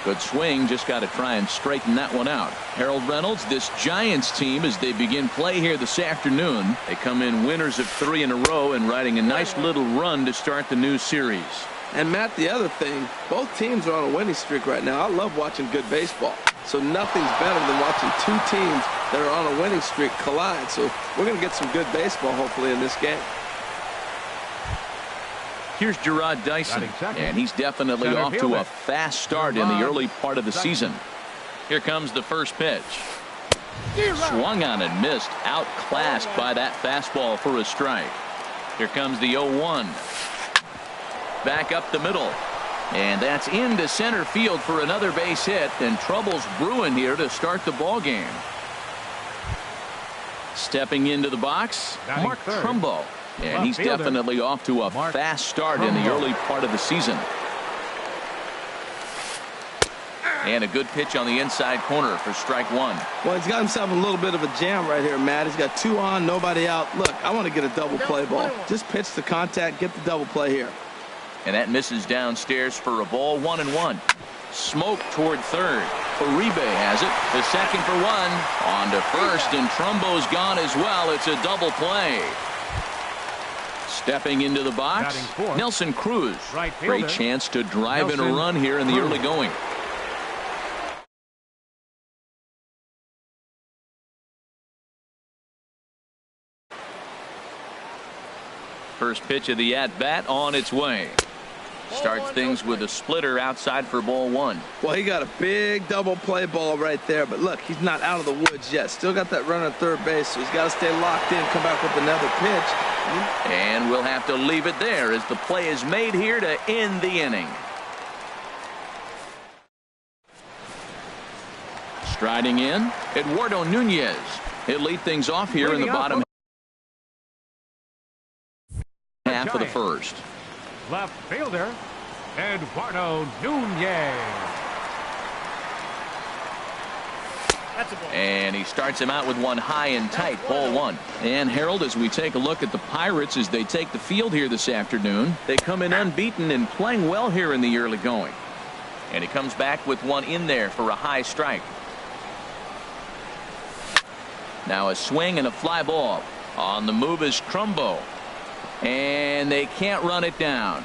Good swing, just got to try and straighten that one out. Harold Reynolds, this Giants team, as they begin play here this afternoon, they come in winners of 3 in a row and riding a nice little run to start the new series. And Matt, the other thing, both teams are on a winning streak right now. I love watching good baseball. So nothing's better than watching two teams that are on a winning streak collide. So we're going to get some good baseball, hopefully, in this game. Here's Gerard Dyson, and he's definitely off to a fast start in the early part of the season. Here comes the first pitch. Swung on and missed, outclassed by that fastball for a strike. Here comes the 0-1. Back up the middle, and that's into center field for another base hit, and trouble's brewing here to start the ball game. Stepping into the box, Mark Trumbo, and he's definitely off to a fast start in the early part of the season. And a good pitch on the inside corner for strike 1. Well, he's got himself a little bit of a jam right here, Matt. He's got 2 on, nobody out. Look, I want to get a double play ball. Just pitch the contact, get the double play here. And that misses downstairs for a ball, 1-1. Smoke toward third. Uribe has it. The second for 1. On to first, and Trumbo's gone as well. It's a double play. Stepping into the box, Nelson Cruz. Great chance to drive in a run here in the early going. First pitch of the at-bat on its way. Starts things with a splitter outside for ball 1. Well, he got a big double play ball right there, but look, he's not out of the woods yet. Still got that runner at third base, so he's got to stay locked in, come back with another pitch. And we'll have to leave it there as the play is made here to end the inning. Striding in, Eduardo Nunez. He'll lead things off here in the bottom half of the first. Left fielder, Eduardo Nunez. And he starts him out with one high and tight, ball 1. And Harold, as we take a look at the Pirates as they take the field here this afternoon, they come in unbeaten and playing well here in the early going. And he comes back with one in there for a high strike. Now a swing and a fly ball. On the move is Trumbo. And they can't run it down.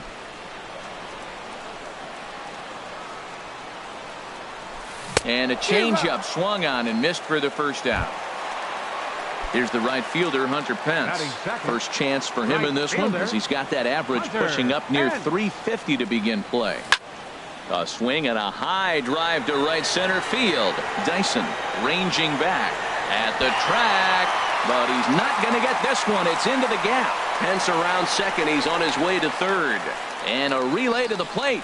And a changeup swung on and missed for the first out. Here's the right fielder, Hunter Pence. First chance for him in this one, as he's got that average pushing up near 350 to begin play. A swing and a high drive to right center field. Dyson ranging back at the track, but he's not going to get this one. It's into the gap. Pence around second. He's on his way to third. And a relay to the plate.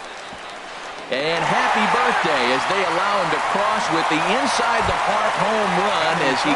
And happy birthday as they allow him to cross with the inside the park home run as he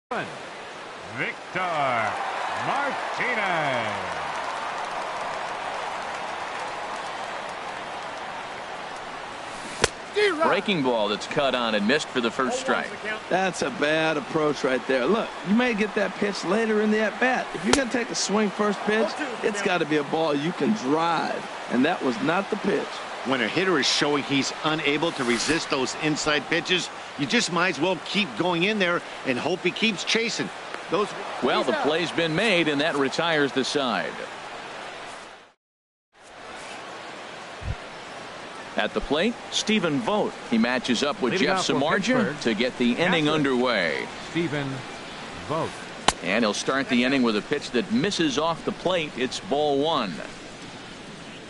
Victor Martinez. Breaking ball that's cut on and missed for the first strike. That's a bad approach right there. Look, you may get that pitch later in the at-bat. If you're going to take a swing first pitch, it's got to be a ball you can drive, and that was not the pitch. When a hitter is showing he's unable to resist those inside pitches, you just might as well keep going in there and hope he keeps chasing. Well, the play's been made, and that retires the side. At the plate, Stephen Vogt. He matches up with Jeff Samardzija to get the inning underway. Stephen Vogt. And he'll start the inning with a pitch that misses off the plate. It's ball one.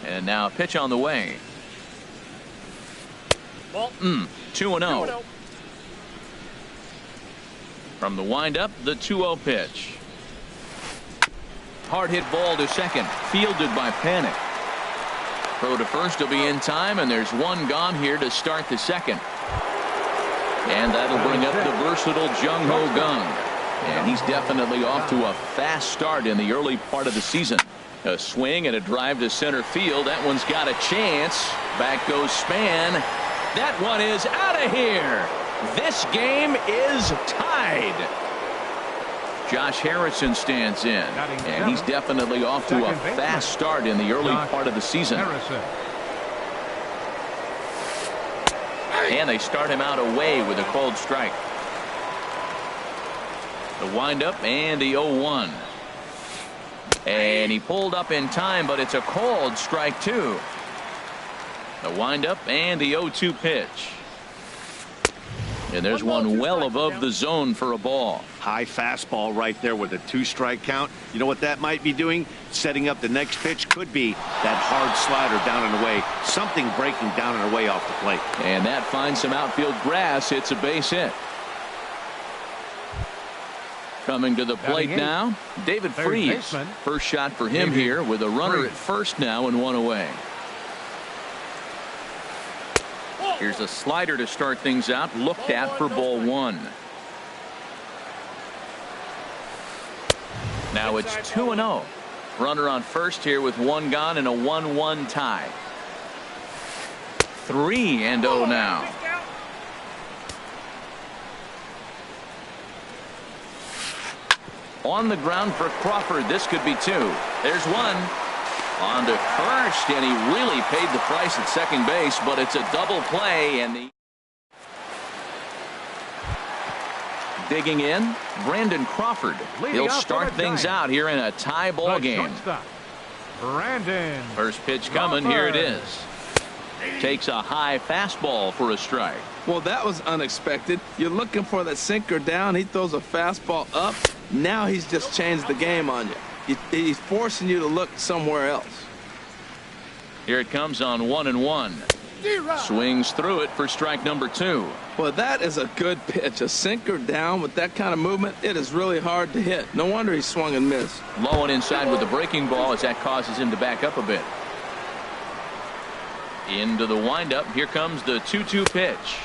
And now a pitch on the way. 2-0. From the windup, the 2-0 pitch. Hard hit ball to second, fielded by Panic. Throw to first will be in time, and there's one gone here to start the second. And that'll bring up the versatile Jung Ho Kang. And he's definitely off to a fast start in the early part of the season. A swing and a drive to center field. That one's got a chance. Back goes Span. That one is out of here. This game is tied. Josh Harrison stands in, and he's definitely off to a fast start in the early part of the season. And they start him out away with a called strike. The windup and the 0-1. And he pulled up in time, but it's a called strike two. The windup and the 0-2 pitch. And there's one well above the zone for a ball. High fastball right there with a 2-strike count. You know what that might be doing? Setting up the next pitch. Could be that hard slider down and away. Something breaking down and away off the plate. And that finds some outfield grass. It's a base hit. Coming to the plate now, David Freese. First shot for him here with a runner at first now and one away. Here's a slider to start things out, looked at for ball one. Now it's 2-0. Runner on first here with one gone and a 1-1 tie. 3-0 now. On the ground for Crawford. This could be two. There's one. On to first, and he really paid the price at second base, but it's a double play, and digging in, Brandon Crawford. He'll start things out here in a tie ball game. Brandon. First pitch coming. Here it is. Takes a high fastball for a strike. Well, that was unexpected. You're looking for that sinker down. He throws a fastball up. Now he's just changed the game on you. He's forcing you to look somewhere else. Here it comes on 1-1. Swings through it for strike number 2. Well, that is a good pitch. A sinker down with that kind of movement, it is really hard to hit. No wonder he swung and missed. Low and inside with the breaking ball as that causes him to back up a bit. Into the windup. Here comes the 2-2 pitch.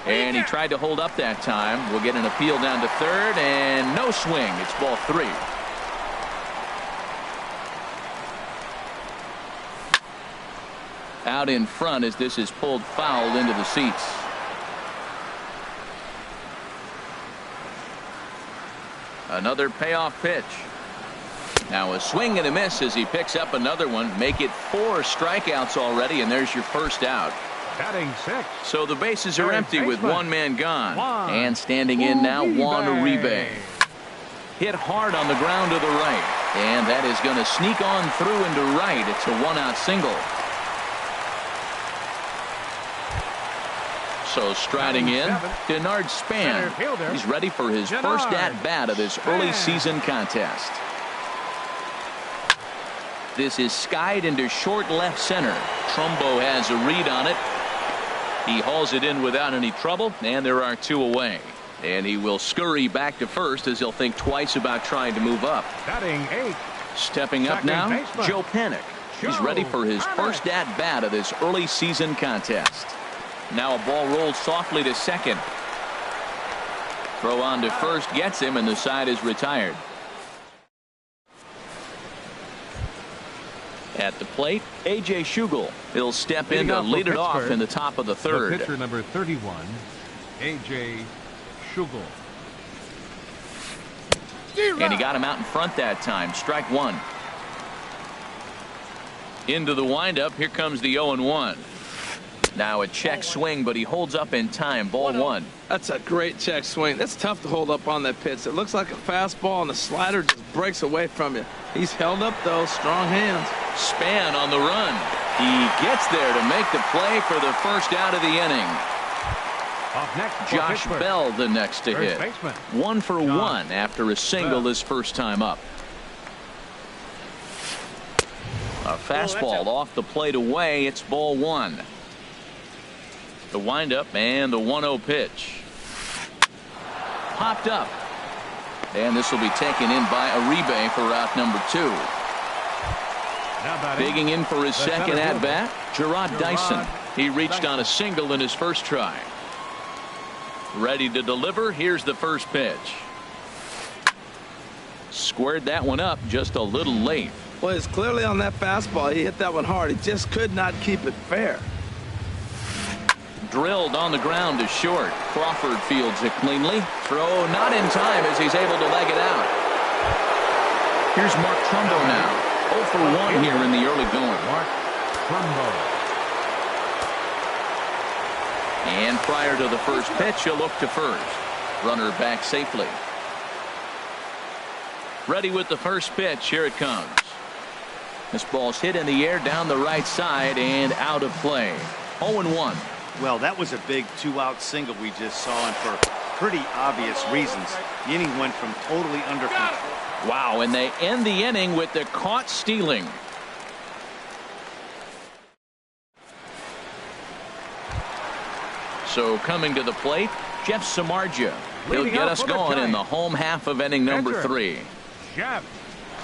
And he tried to hold up that time. We'll get an appeal down to third, and no swing. It's ball 3. Out in front as this is pulled foul into the seats. Another payoff pitch. Now a swing and a miss as he picks up another one. Make it 4 strikeouts already, and there's your first out. Batting 6. So the bases are empty with one man gone. And standing in now, Juan Uribe. Hit hard on the ground to the right. And that is going to sneak on through into right. It's a 1-out single. So striding in, Denard Span. He's ready for his first at-bat of this early season contest. This is skied into short left center. Trumbo has a read on it. He hauls it in without any trouble, and there are 2 away. And he will scurry back to first as he'll think twice about trying to move up. Batting 8. Stepping up now, Joe Panic. He's ready for his first at-bat of this early season contest. Now a ball rolled softly to second. Throw on to first gets him, and the side is retired. At the plate, A.J. Schugel. He'll step in to lead it off in the top of the third. The pitcher number 31, A.J. Schugel. And he got him out in front that time. Strike one. Into the windup. Here comes the 0-1. Now a check swing, but he holds up in time. Ball one. That's a great check swing. That's tough to hold up on that pitch. It looks like a fastball, and the slider just breaks away from you. He's held up, though. Strong hands. Span on the run. He gets there to make the play for the first out of the inning. Off next, Josh Bell the next to hit. Baseman. 1 for 1 after a single his first time up. A fastball off the plate away. It's ball one. The windup and the 1-0 pitch. Popped up. And this will be taken in by Uribe for out number 2. Digging in for his second at-bat, Gerard Dyson. He reached on a single in his first try. Ready to deliver. Here's the first pitch. Squared that one up just a little late. Well, it's clearly on that fastball. He hit that one hard. He just could not keep it fair. Drilled on the ground to short. Crawford fields it cleanly. Throw not in time as he's able to leg it out. Here's Mark Trumbo now. 0 for 1 here in the early going. Mark Trumbo. And prior to the first pitch, he'll look to first. Runner back safely. Ready with the first pitch. Here it comes. This ball's hit in the air down the right side and out of play. 0-1. Well, that was a big 2-out single we just saw, and for pretty obvious reasons. The inning went from totally under control. Wow, and they end the inning with the caught stealing. So coming to the plate, Jeff Samardzija. He'll get us going in the home half of inning number 3. Jeff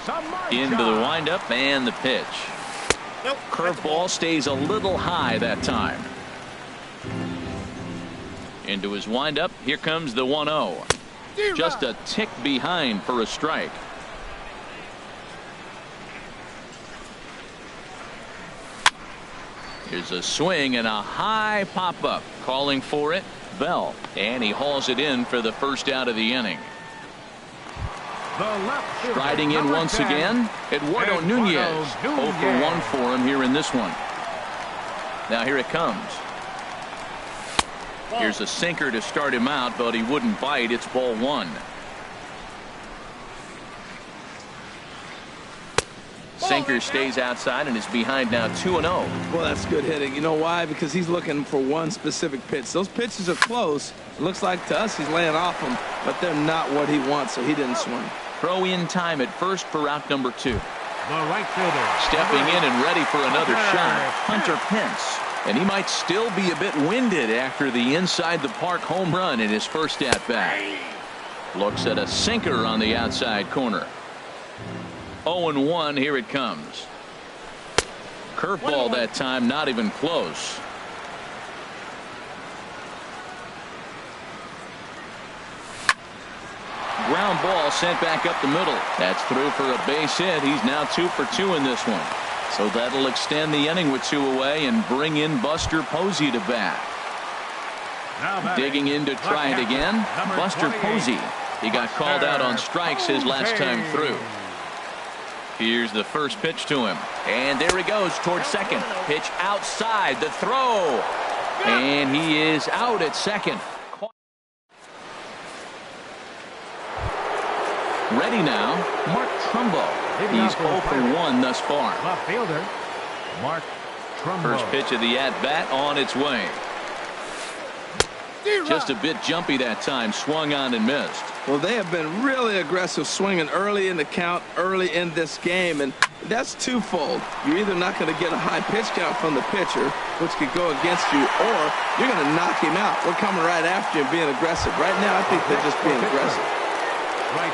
Samardzija. Into the windup and the pitch. Curveball stays a little high that time. Into his windup. Here comes the 1-0. Just a tick behind for a strike. Here's a swing and a high pop-up. Calling for it, Bell. And he hauls it in for the first out of the inning. Striding in once again, Eduardo Nunez. 0 for 1 for him here in this one. Now here it comes. Here's a sinker to start him out, but he wouldn't bite. It's ball one. Sinker stays outside and is behind now 2-0. Well, that's good hitting. You know why? Because he's looking for one specific pitch. Those pitches are close. It looks like to us he's laying off them, but they're not what he wants, so he didn't swing. Throw in time at first for out number 2. The right fielder. Stepping in and ready for another shot, Hunter Pence. And he might still be a bit winded after the inside the park home run in his first at bat. Looks at a sinker on the outside corner. 0-1. Here it comes. Curveball that time, not even close. Ground ball sent back up the middle. That's through for a base hit. He's now 2 for 2 in this one. So that'll extend the inning with 2 away and bring in Buster Posey to bat. Digging in to try it again. Buster Posey. He got called out on strikes his last time through. Here's the first pitch to him. And there he goes towards second. Pitch outside. The throw. And he is out at second. Ready now, Mark Trumbo. He's 0 for 1 thus far. Left fielder, Mark Trumbo. First pitch of the at-bat on its way. Just a bit jumpy that time. Swung on and missed. Well, they have been really aggressive swinging early in the count, early in this game, and that's twofold. You're either not going to get a high pitch count from the pitcher, which could go against you, or you're going to knock him out. We're coming right after you and being aggressive. Right now, I think they're just being aggressive.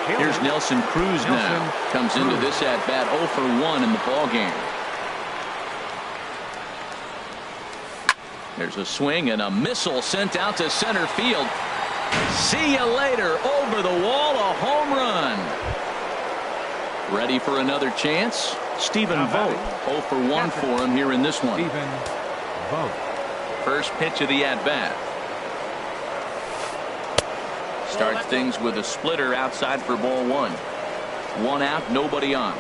Here's Nelson Cruz now. Comes into this at-bat 0 for 1 in the ballgame. There's a swing and a missile sent out to center field. See you later. Over the wall, a home run. Ready for another chance? Stephen Vogt, 0 for 1 for him here in this one. Stephen Vogt. First pitch of the at-bat. Starts things with a splitter outside for ball 1. 1 out, nobody on.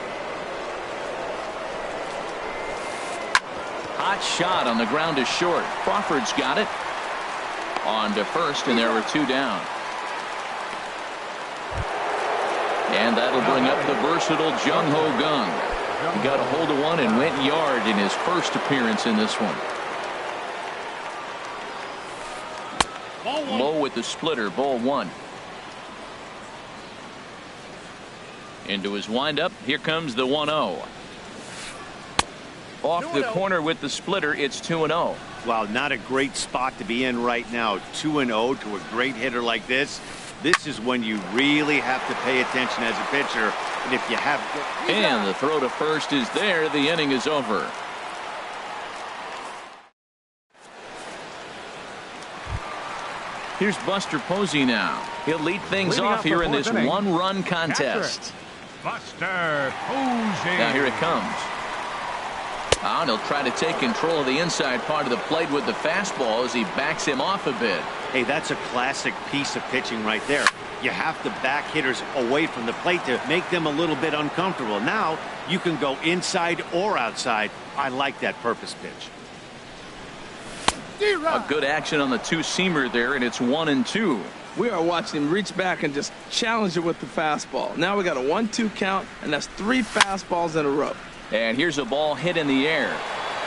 Hot shot on the ground is short. Crawford's got it. On to first, and there were 2 down. And that'll bring up the versatile Jung-Ho Kang. He got a hold of one and went yard in his first appearance in this one. Low with the splitter, ball 1. Into his windup, here comes the 1-0. Off the corner with the splitter, it's 2-0. Wow, not a great spot to be in right now. 2-0 to a great hitter like this. This is when you really have to pay attention as a pitcher. And if you have... And the throw to first is there. The inning is over. Here's Buster Posey now. He'll lead things off here in this one-run contest. Buster Posey. Now here it comes. And he'll try to take control of the inside part of the plate with the fastball as he backs him off a bit. Hey, that's a classic piece of pitching right there. You have to back hitters away from the plate to make them a little bit uncomfortable. Now you can go inside or outside. I like that purpose pitch. A good action on the two-seamer there, and it's 1-2. We are watching him reach back and just challenge it with the fastball. Now we got a 1-2 count, and that's 3 fastballs in a row. And here's a ball hit in the air.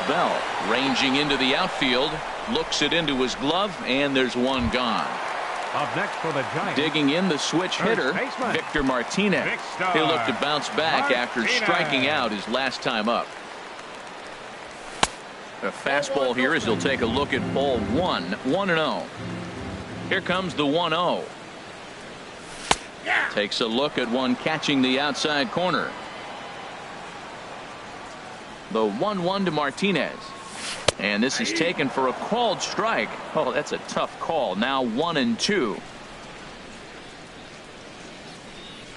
Bell ranging into the outfield, looks it into his glove, and there's 1 gone. Up next for the Giants. Digging in the switch hitter, Victor Martinez. He'll look to bounce back after striking out his last time up. A fastball here as he'll take a look at ball 1, 1-0. Here comes the 1-0. Takes a look at one catching the outside corner. The 1-1 to Martinez. And this is taken for a called strike. Oh, that's a tough call. Now 1-2.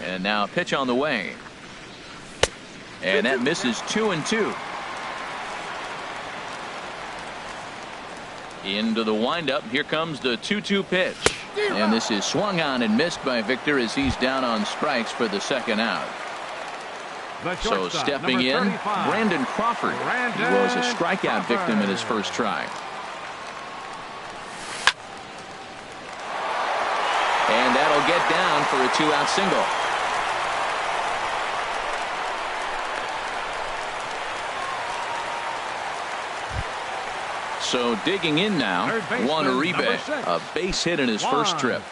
And now a pitch on the way. And that misses 2-2. Into the windup. Here comes the 2-2 pitch. And this is swung on and missed by Victor as he's down on strikes for the second out. So stepping in, Brandon Crawford. He was a strikeout victim in his first try. And that'll get down for a 2-out single. So digging in now, Juan Uribe, a base hit in his first trip.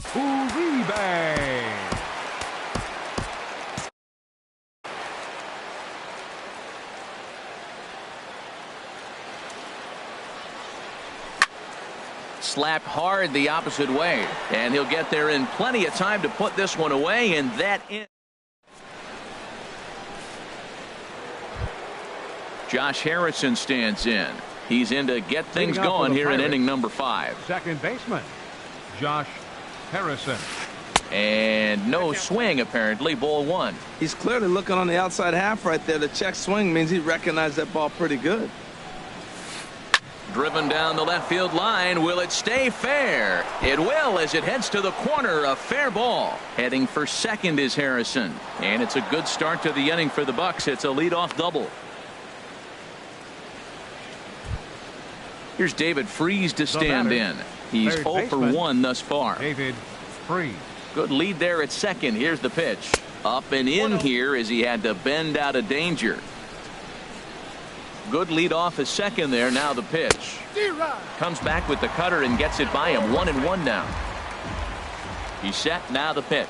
Uribe. Slapped hard the opposite way, and he'll get there in plenty of time to put this one away, and that in. Josh Harrison stands in. He's in to get things going here in inning number 5. Second baseman, Josh Harrison. And no swing, apparently. Ball 1. He's clearly looking on the outside half right there. The check swing means he recognized that ball pretty good. Driven down the left field line. Will it stay fair? It will as it heads to the corner. A fair ball. Heading for second is Harrison. And it's a good start to the inning for the Bucks. It's a leadoff double. Here's David Freese to stand in. He's 0 for 1 thus far. David Freese. Good lead there at second. Here's the pitch. Up and in here as he had to bend out of danger. Good lead off at second there. Now the pitch. Comes back with the cutter and gets it by him. 1-1 now. He's set. Now the pitch.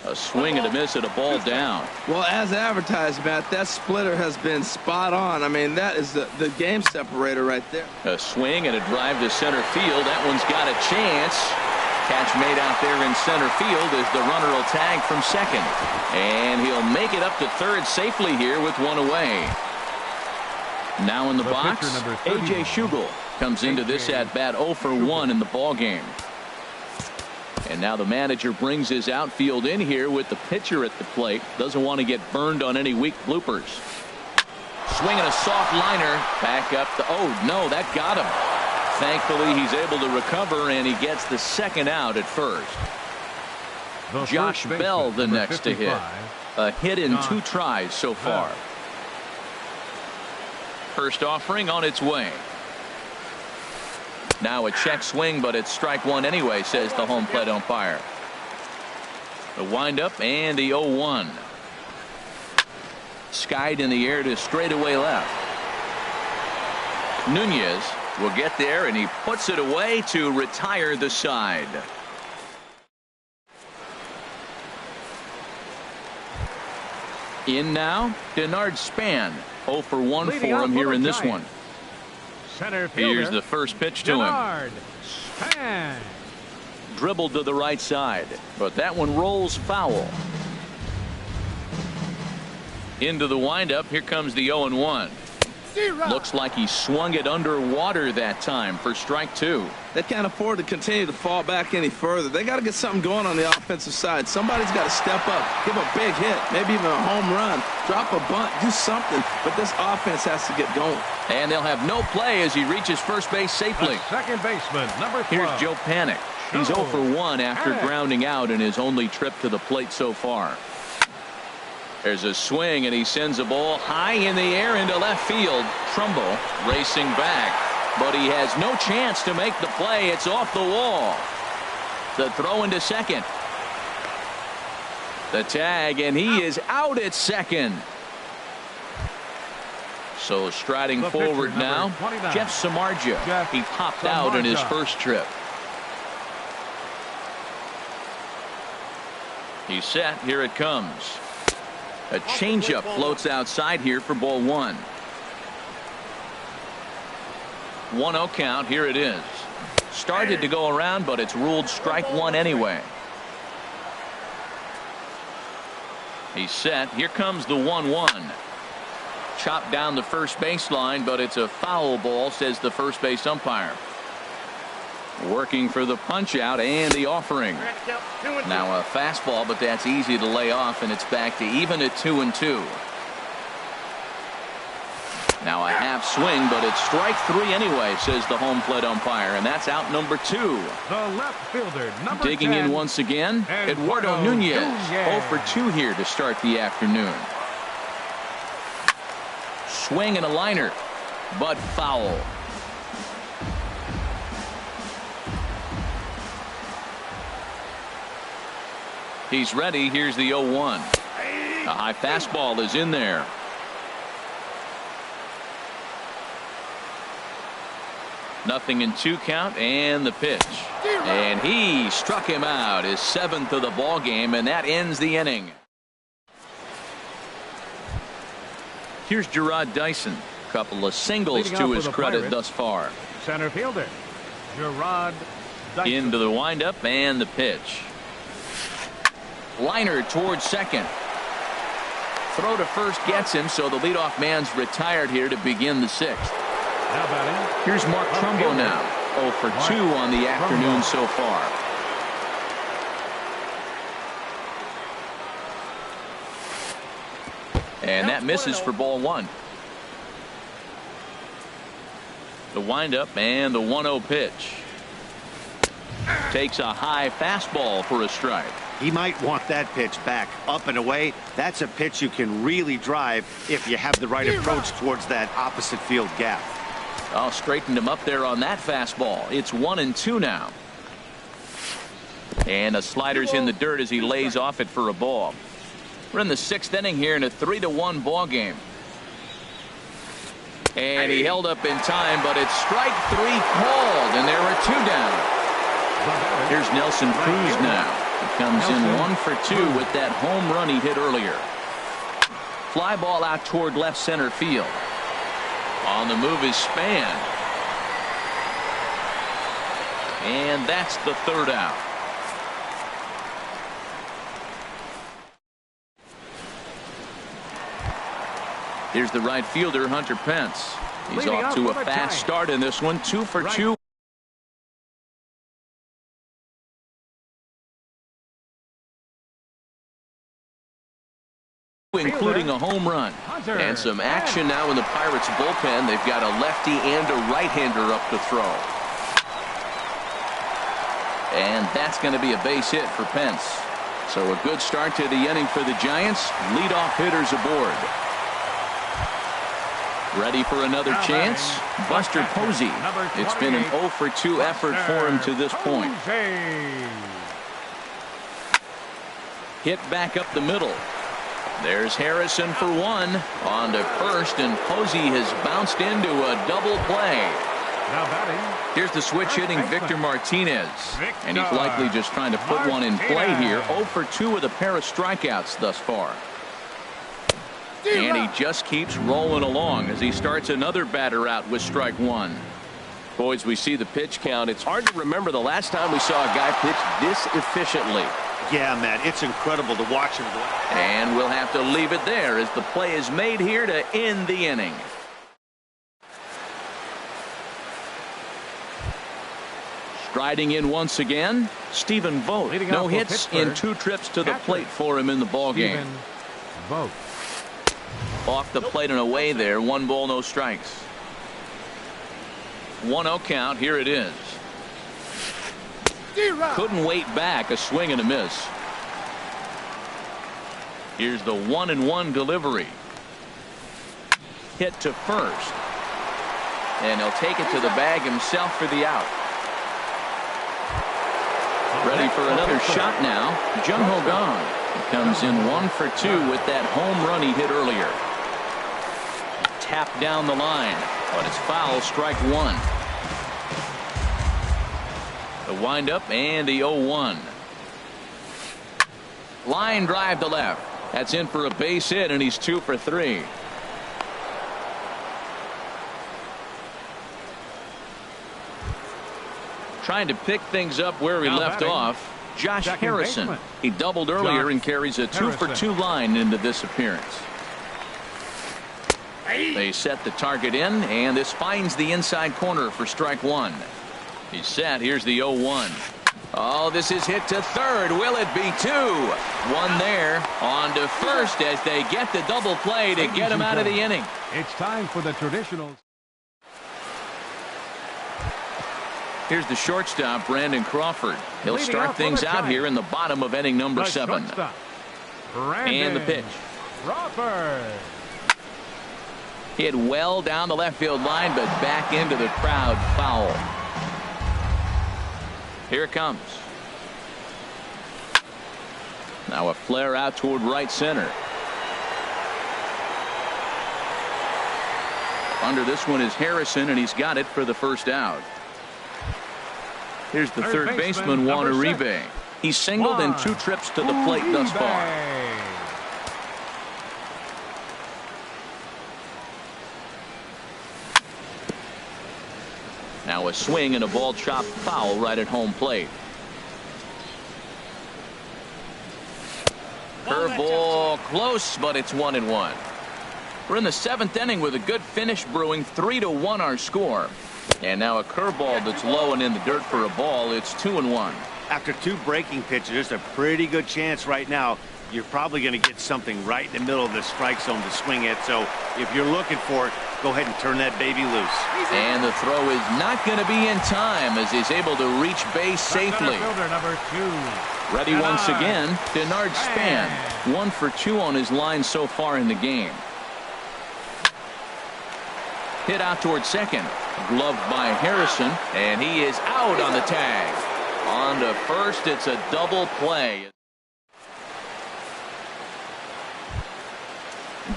A swing and a miss at a ball down. Well, as advertised, Matt, that splitter has been spot on. I mean, that is the game separator right there. A swing and a drive to center field. That one's got a chance. Catch made out there in center field as the runner will tag from second. And he'll make it up to third safely here with one away. Now in the box, pitcher, A.J. Schugel comes into this at-bat 0 for 1 in the ballgame. And now the manager brings his outfield in here with the pitcher at the plate. Doesn't want to get burned on any weak bloopers. Swinging a soft liner. Back up. Oh, no, that got him. Thankfully, he's able to recover, and he gets the second out at first. Josh Bell, the next to hit. A hit in 2 tries so far. First offering on its way. Now a check swing, but it's strike 1 anyway, says the home plate umpire. The windup and the 0-1. Skied in the air to straightaway left. Nunez will get there, and he puts it away to retire the side. In now, Denard Span. 0 for 1 for him here in this one. Center fielder, here's the first pitch to him. Span. Dribbled to the right side, but that one rolls foul. Into the windup. Here comes the 0-1. Looks like he swung it underwater that time for strike 2. They can't afford to continue to fall back any further. They got to get something going on the offensive side. Somebody's got to step up, give a big hit, maybe even a home run, drop a bunt, do something. But this offense has to get going. And they'll have no play as he reaches first base safely. The second baseman, number 12. Here's Joe Panik. He's 0 for 1 after grounding out in his only trip to the plate so far. There's a swing, and he sends a ball high in the air into left field. Trumbo racing back, but he has no chance to make the play. It's off the wall. The throw into second. The tag, and he is out at second. So striding forward now, Jeff Samardzija. He popped out in his first trip. He's set. Here it comes. A changeup floats outside here for ball 1. 1-0 count. Here it is. Started to go around, but it's ruled strike 1 anyway. He's set. Here comes the 1-1. Chopped down the first baseline, but it's a foul ball, says the first base umpire. Working for the punch out and the offering. Now a fastball, but that's easy to lay off, and it's back to even at 2-2. Now a half swing, but it's strike 3 anyway, says the home plate umpire, and that's out number 2. The left fielder, number Digging 10, in once again, Eduardo Nunez. 0 for 2 here to start the afternoon. Swing and a liner, but foul. He's ready. Here's the 0-1. A high fastball is in there. Nothing in 2 count, and the pitch. And he struck him out, his 7th of the ball game, and that ends the inning. Here's Gerard Dyson. Couple of singles to his credit thus far. Center fielder, Gerard Dyson. Into the windup and the pitch. Liner towards second. Throw to first gets him, so the leadoff man's retired here to begin the 6th. Here's Mark Trumbo now. 0 for 2 on the afternoon so far. And that misses for ball 1. The windup and the 1-0 pitch. Takes a high fastball for a strike. He might want that pitch back, up and away. That's a pitch you can really drive if you have the right approach towards that opposite field gap. Oh, straightened him up there on that fastball. It's 1-2 now. And a slider's in the dirt as he lays off it for a ball. We're in the 6th inning here in a 3-1 ball game. And he held up in time, but it's strike 3 called, and there are 2 down. Here's Nelson Cruz now. He comes in 1 for 2 with that home run he hit earlier. Fly ball out toward left center field. On the move is Span. And that's the 3rd out. Here's the right fielder, Hunter Pence. He's off to a fast start in this one. 2 for 2. Including a home run. And some action now in the Pirates bullpen. They've got a lefty and a right-hander up to throw. And that's going to be a base hit for Pence. So a good start to the inning for the Giants. Leadoff hitters aboard. Ready for another chance? Buster Posey. It's been an 0 for 2 effort for him to this point. Hit back up the middle. There's Harrison for one. On to first, and Posey has bounced into a double play. Now batting. Here's the switch hitting Victor Martinez. And he's likely just trying to put one in play here. 0 for 2 with a pair of strikeouts thus far. And he just keeps rolling along as he starts another batter out with strike one. Boys, we see the pitch count. It's hard to remember the last time we saw a guy pitch this efficiently. Yeah, Matt, it's incredible to watch him go. And we'll have to leave it there as the play is made here to end the inning. Striding in once again, Stephen Vogt. No hits in 2 trips to the plate for him in the ballgame. Vogt. Off the plate and away there. 1 ball, no strikes. 1-0 count. Here it is. Couldn't wait back. A swing and a miss. Here's the 1-1 delivery. Hit to first. And he'll take it to the bag himself for the out. Ready for another shot now. Jung Ho Kang. He comes in 1 for 2 with that home run he hit earlier. Tapped down the line, but it's foul. Strike one. The windup and the 0-1. Line drive to left. That's in for a base hit, and he's 2 for 3. Trying to pick things up where he left off. Josh Harrison. He doubled earlier and carries a 2 for 2 line into this appearance. They set the target in, and this finds the inside corner for strike one. He's set. Here's the 0-1. Oh, this is hit to third. Will it be 2? 1 there. On to first as they get the double play to get him out of the inning. It's time for the traditionals. Here's the shortstop, Brandon Crawford. He'll start things out here in the bottom of inning number 7. And the pitch. Crawford. Hit well down the left field line, but back into the crowd. Foul. Here it comes. Now a flare out toward right center. Under this one is Harrison, and he's got it for the first out. Here's the third baseman, Juan Uribe. He's singled in 2 trips to the plate thus far. Now a swing and a ball chopped foul right at home plate. Curveball close, but it's 1-1. We're in the 7th inning with a good finish brewing. 3-1 our score. And now a curveball that's low and in the dirt for a ball. It's 2-1. After 2 breaking pitches, there's a pretty good chance right now you're probably going to get something right in the middle of the strike zone to swing at. So if you're looking for it, go ahead and turn that baby loose. And the throw is not going to be in time as he's able to reach base safely. Number 2. Ready once again, Denard Span. 1 for 2 on his line so far in the game. Hit out towards second. Gloved by Harrison, and he is out on the tag. On to first, it's a double play.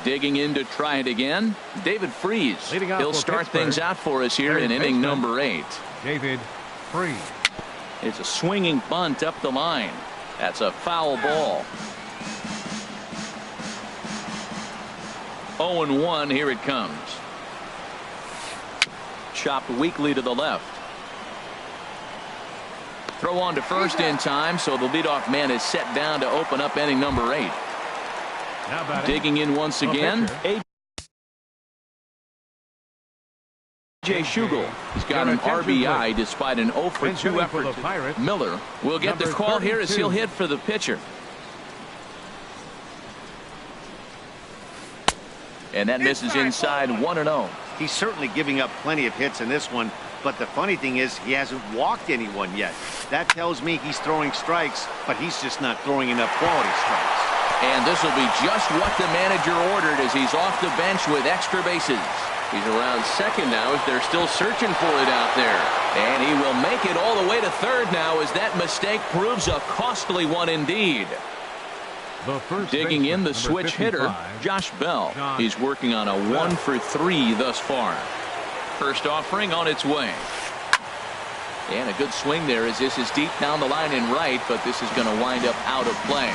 Digging in to try it again, David Freese. He'll start things out for us here in inning number 8. David Freese. It's a swinging bunt up the line. That's a foul ball. 0-1, here it comes. Chopped weakly to the left. Throw on to first in time, so the leadoff man is set down to open up inning number 8. Digging in once again. Schugel. He's got an RBI despite an 0 for 2 effort. Miller will get the call here as he'll hit for the pitcher. And that misses inside 1-0. He's certainly giving up plenty of hits in this one, but the funny thing is he hasn't walked anyone yet. That tells me he's throwing strikes, but he's just not throwing enough quality strikes. And this will be just what the manager ordered as he's off the bench with extra bases. He's around second now as they're still searching for it out there. And he will make it all the way to third now as that mistake proves a costly one indeed. Digging in the switch hitter, Josh Bell. He's working on a 1 for 3 thus far. First offering on its way. And a good swing there as this is deep down the line in right, but this is going to wind up out of play.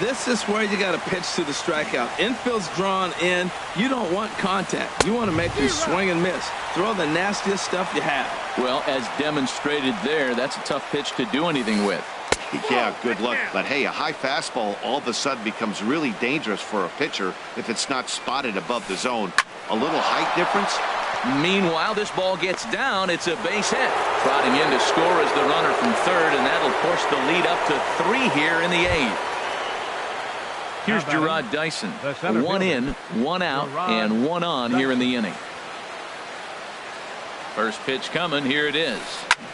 This is where you got to pitch to the strikeout. Infield's drawn in. You don't want contact. You want to make them swing and miss. Throw the nastiest stuff you have. Well, as demonstrated there, that's a tough pitch to do anything with. Yeah, good luck. But hey, a high fastball all of a sudden becomes really dangerous for a pitcher if it's not spotted above the zone. A little height difference. Meanwhile, this ball gets down. It's a base hit. Trotting in to score is the runner from third, and that'll push the lead up to 3 here in the 8th. Here's Gerard Dyson. 1 in, 1 out, and 1 on here in the inning. First pitch coming. Here it is.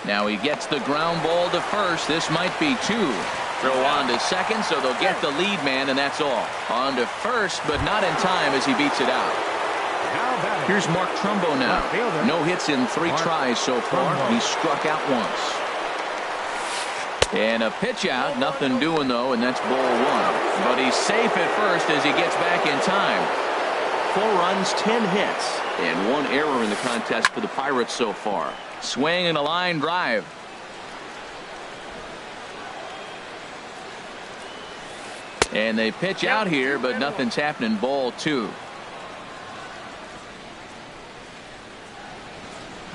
Now he gets the ground ball to first. This might be 2. Throw on to second, so they'll get the lead man, and that's all. On to first, but not in time as he beats it out. Here's Mark Trumbo now. No hits in 3 tries so far. He struck out once. And a pitch out. Nothing doing, though, and that's ball 1. But he's safe at first as he gets back in time. 4 runs, 10 hits, and 1 error in the contest for the Pirates so far. Swing and a line drive. And they pitch out here, but nothing's happening. Ball 2.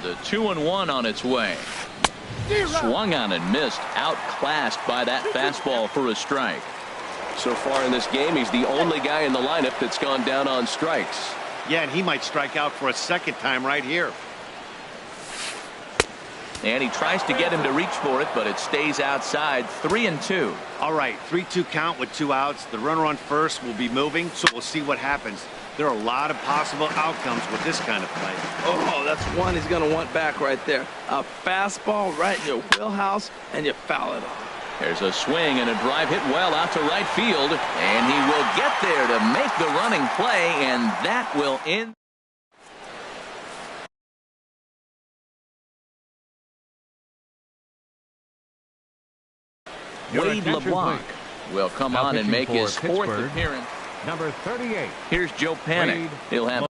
The 2-1 on its way. Swung on and missed. Outclassed by that fastball for a strike. So far in this game, he's the only guy in the lineup that's gone down on strikes. Yeah, and he might strike out for a second time right here. And he tries to get him to reach for it, but it stays outside. 3-2. All right, 3-2 count with 2 outs. The runner on first will be moving, so we'll see what happens. There are a lot of possible outcomes with this kind of play. Oh, that's one he's going to want back right there. A fastball right in your wheelhouse, and you foul it off. There's a swing and a drive hit well out to right field, and he will get there to make the running play, and that will end. Wade LeBlanc will come on and make his 4th appearance. Number 38. Here's Joe Panik. He'll have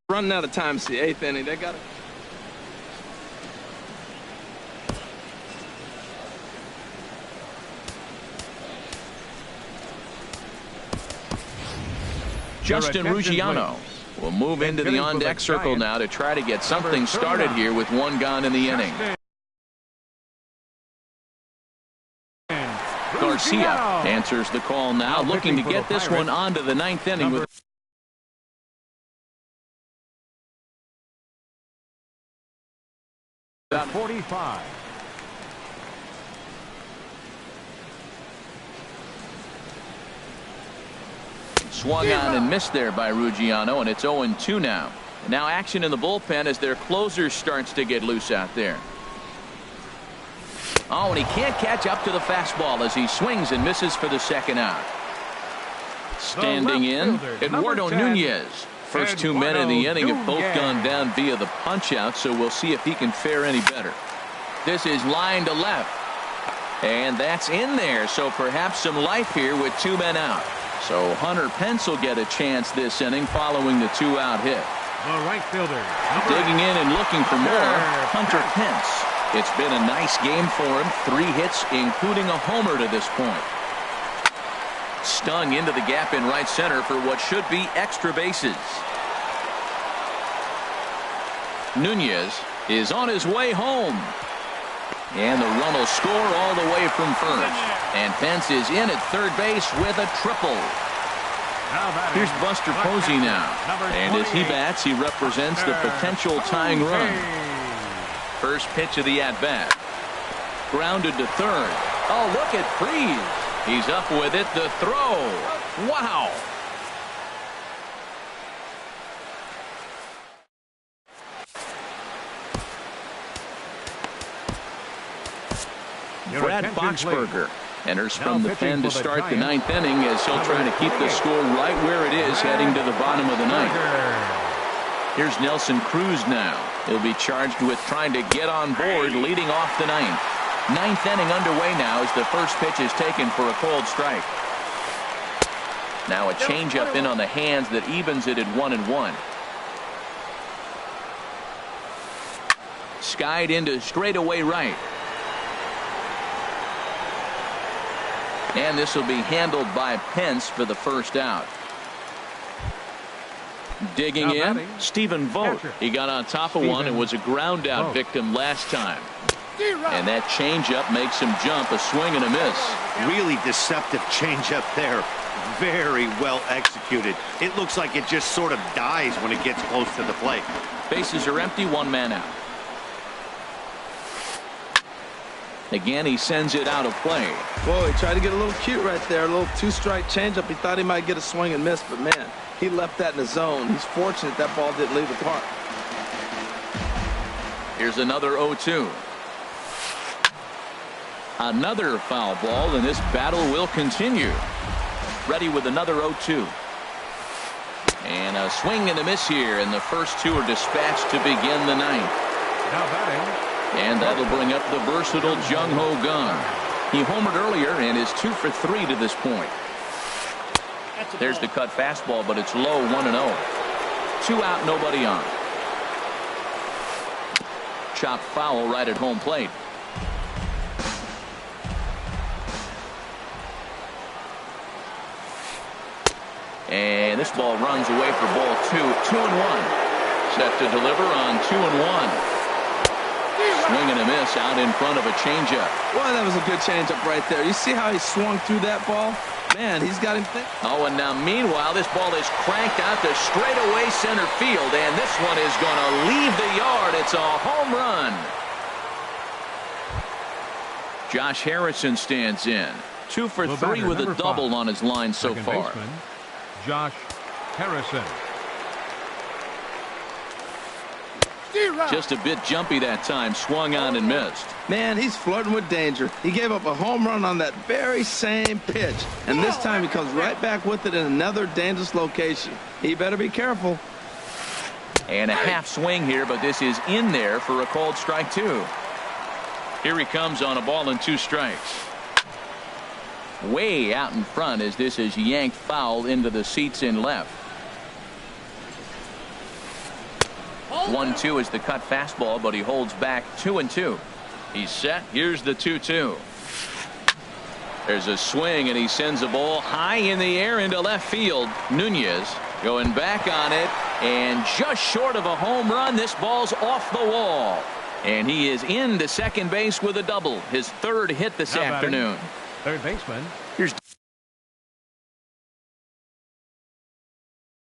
Running out of time. It's the 8th inning. They got it. Justin Ruggiano will move into the on-deck circle now to try to get something started here with one gone in the inning. Garcia answers the call now, looking to get this one onto the 9th inning with about 45. Swung on and missed there by Ruggiano, and it's 0-2 now. And now action in the bullpen as their closer starts to get loose out there. Oh, and he can't catch up to the fastball as he swings and misses for the second out. Standing in, Eduardo Nunez. First 2 men in the inning have both gone down via the punch-out, so we'll see if he can fare any better. This is line to left. And that's in there, so perhaps some life here with 2 men out. So Hunter Pence will get a chance this inning following the 2-out hit. The right fielder. Digging in and looking for more, Hunter Pence. It's been a nice game for him. 3 hits, including a homer to this point. Stung into the gap in right center for what should be extra bases. Nunez is on his way home. And the run will score all the way from first. And Pence is in at third base with a triple. Here's Buster Posey now. And as he bats, he represents the potential tying run. First pitch of the at-bat. Grounded to third. Oh, look at Freeze. He's up with it. The throw. Wow. Brad Boxberger enters from the pen to start the 9th inning as he'll try to keep the score right where it is heading to the bottom of the 9th. Here's Nelson Cruz now. He'll be charged with trying to get on board leading off the 9th. 9th inning underway now as the first pitch is taken for a cold strike. Now a changeup in on the hands that evens it at 1-1. Skied into straightaway right. And this will be handled by Pence for the first out. Digging in, Stephen Vogt. He got on top of one and was a ground out victim last time. And that changeup makes him jump, a swing and a miss. Really deceptive changeup there. Very well executed. It looks like it just sort of dies when it gets close to the plate. Bases are empty, 1 man out. Again, he sends it out of play. Boy, he tried to get a little cute right there. A little 2-strike changeup. He thought he might get a swing and miss, but man, he left that in the zone. He's fortunate that ball didn't leave the park. Here's another 0-2. Another foul ball, and this battle will continue. Ready with another 0-2. And a swing and a miss here, and the first 2 are dispatched to begin the 9th. Now batting. And that'll bring up the versatile Jung-Ho Gun. He homered earlier and is 2 for 3 to this point. There's the cut fastball, but it's low, 1-0. 2 out, nobody on. Chopped foul right at home plate. And this ball runs away for ball 2. 2-1. Set to deliver on 2-1. Swing and a miss out in front of a changeup. Boy, that was a good changeup right there. You see how he swung through that ball? Man, he's got him thinking. Oh, and now meanwhile, this ball is cranked out to straightaway center field, and this one is going to leave the yard. It's a home run. Josh Harrison stands in. 2 for 3 with a double on his line so far. Josh Harrison. Just a bit jumpy that time, swung on and missed. Man, he's flirting with danger. He gave up a home run on that very same pitch, and this time he comes right back with it in another dangerous location. He better be careful. And a half swing here, but this is in there for a called strike 2. Here he comes on a ball and 2 strikes. Way out in front as this is yanked foul into the seats in left. 1-2 is the cut fastball, but he holds back 2-2. He's set. Here's the 2-2. There's a swing, and he sends a ball high in the air into left field. Nunez going back on it, and just short of a home run. This ball's off the wall. And he is into second base with a double. His third hit this afternoon. Third baseman. Here's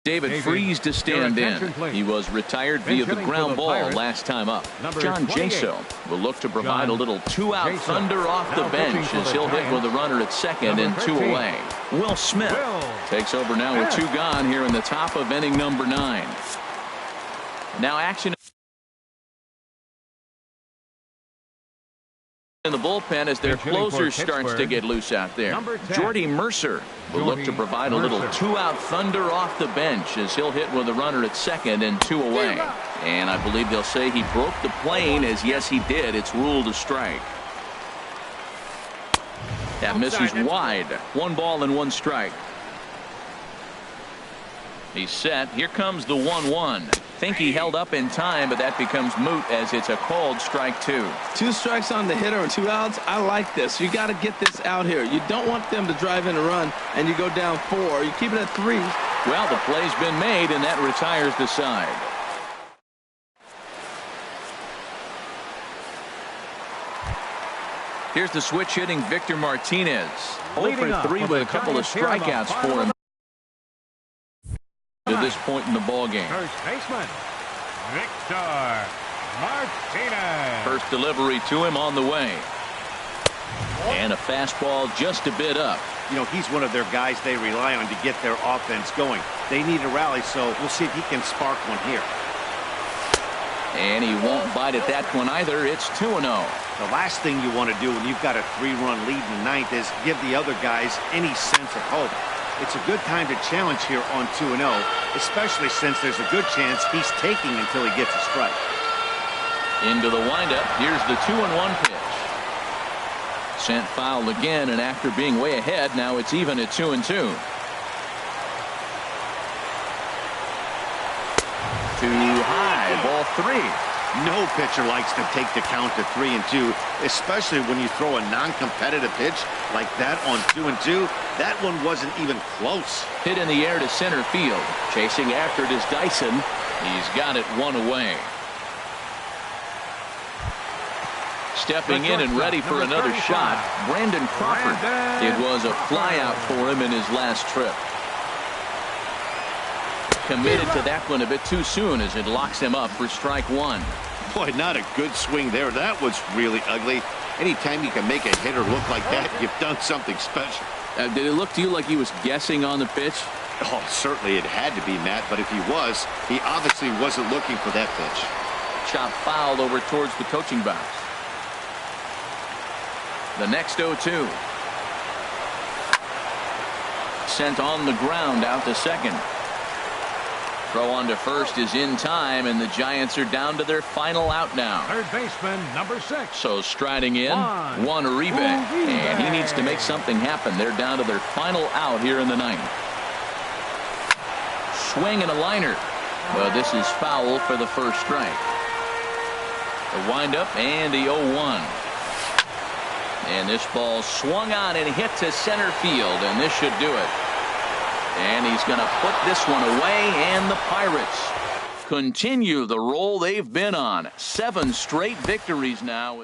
David Freese to stand in. He was retired via the ground ball last time up. John Jaso will look to provide a little two-out thunder off the bench as he'll hit with a runner at second and 2 away. Will Smith takes over now with 2 gone here in the top of inning number 9. Now action in the bullpen as their closer starts to get loose out there. Jordy Mercer will look to provide a little two-out thunder off the bench as he'll hit with a runner at second and 2 away. And I believe they'll say he broke the plane, as yes he did. It's ruled a strike. That misses wide. 1 ball and 1 strike. He's set. Here comes the 1-1. Think he held up in time, but that becomes moot as it's a called strike 2. 2 strikes on the hitter and 2 outs. I like this. You got to get this out here. You don't want them to drive in a run and you go down 4. You keep it at 3. Well, the play's been made, and that retires the side. Here's the switch hitting Victor Martinez. 0 for 3 with a couple of strikeouts for him to this point in the ball game. First baseman, Victor Martinez. First delivery to him on the way. And a fastball just a bit up. You know, he's one of their guys they rely on to get their offense going. They need a rally, so we'll see if he can spark one here. And he won't bite at that one either. It's 2-0. The last thing you want to do when you've got a 3-run lead in the 9th is give the other guys any sense of hope. It's a good time to challenge here on 2-0, especially since there's a good chance he's taking until he gets a strike. Into the windup. Here's the 2-1 pitch. Sent foul again, and after being way ahead, now it's even at 2-2. Too high. Ball 3. No pitcher likes to take the count to 3-2, especially when you throw a non-competitive pitch like that on 2-2. That one wasn't even close. Hit in the air to center field. Chasing after it is Dyson. He's got it 1 away. Stepping in and ready for another shot, Brandon Crawford. It was a flyout for him in his last trip. Committed to that one a bit too soon as it locks him up for strike 1. Boy, not a good swing there. That was really ugly. Anytime you can make a hitter look like that, you've done something special. Did it look to you like he was guessing on the pitch? Oh, certainly it had to be, Matt, but if he was, he obviously wasn't looking for that pitch. Chop fouled over towards the coaching box. The next 0-2. Sent on the ground out to second. Throw on to first is in time, and the Giants are down to their final out now. Third baseman, number 6. So striding in, Juan Uribe, and he needs to make something happen. They're down to their final out here in the 9th. Swing and a liner. Well, this is foul for the first strike. The windup and the 0-1. And this ball swung on and hit to center field, and this should do it. And he's going to put this one away, and the Pirates continue the roll they've been on. 7 straight victories now.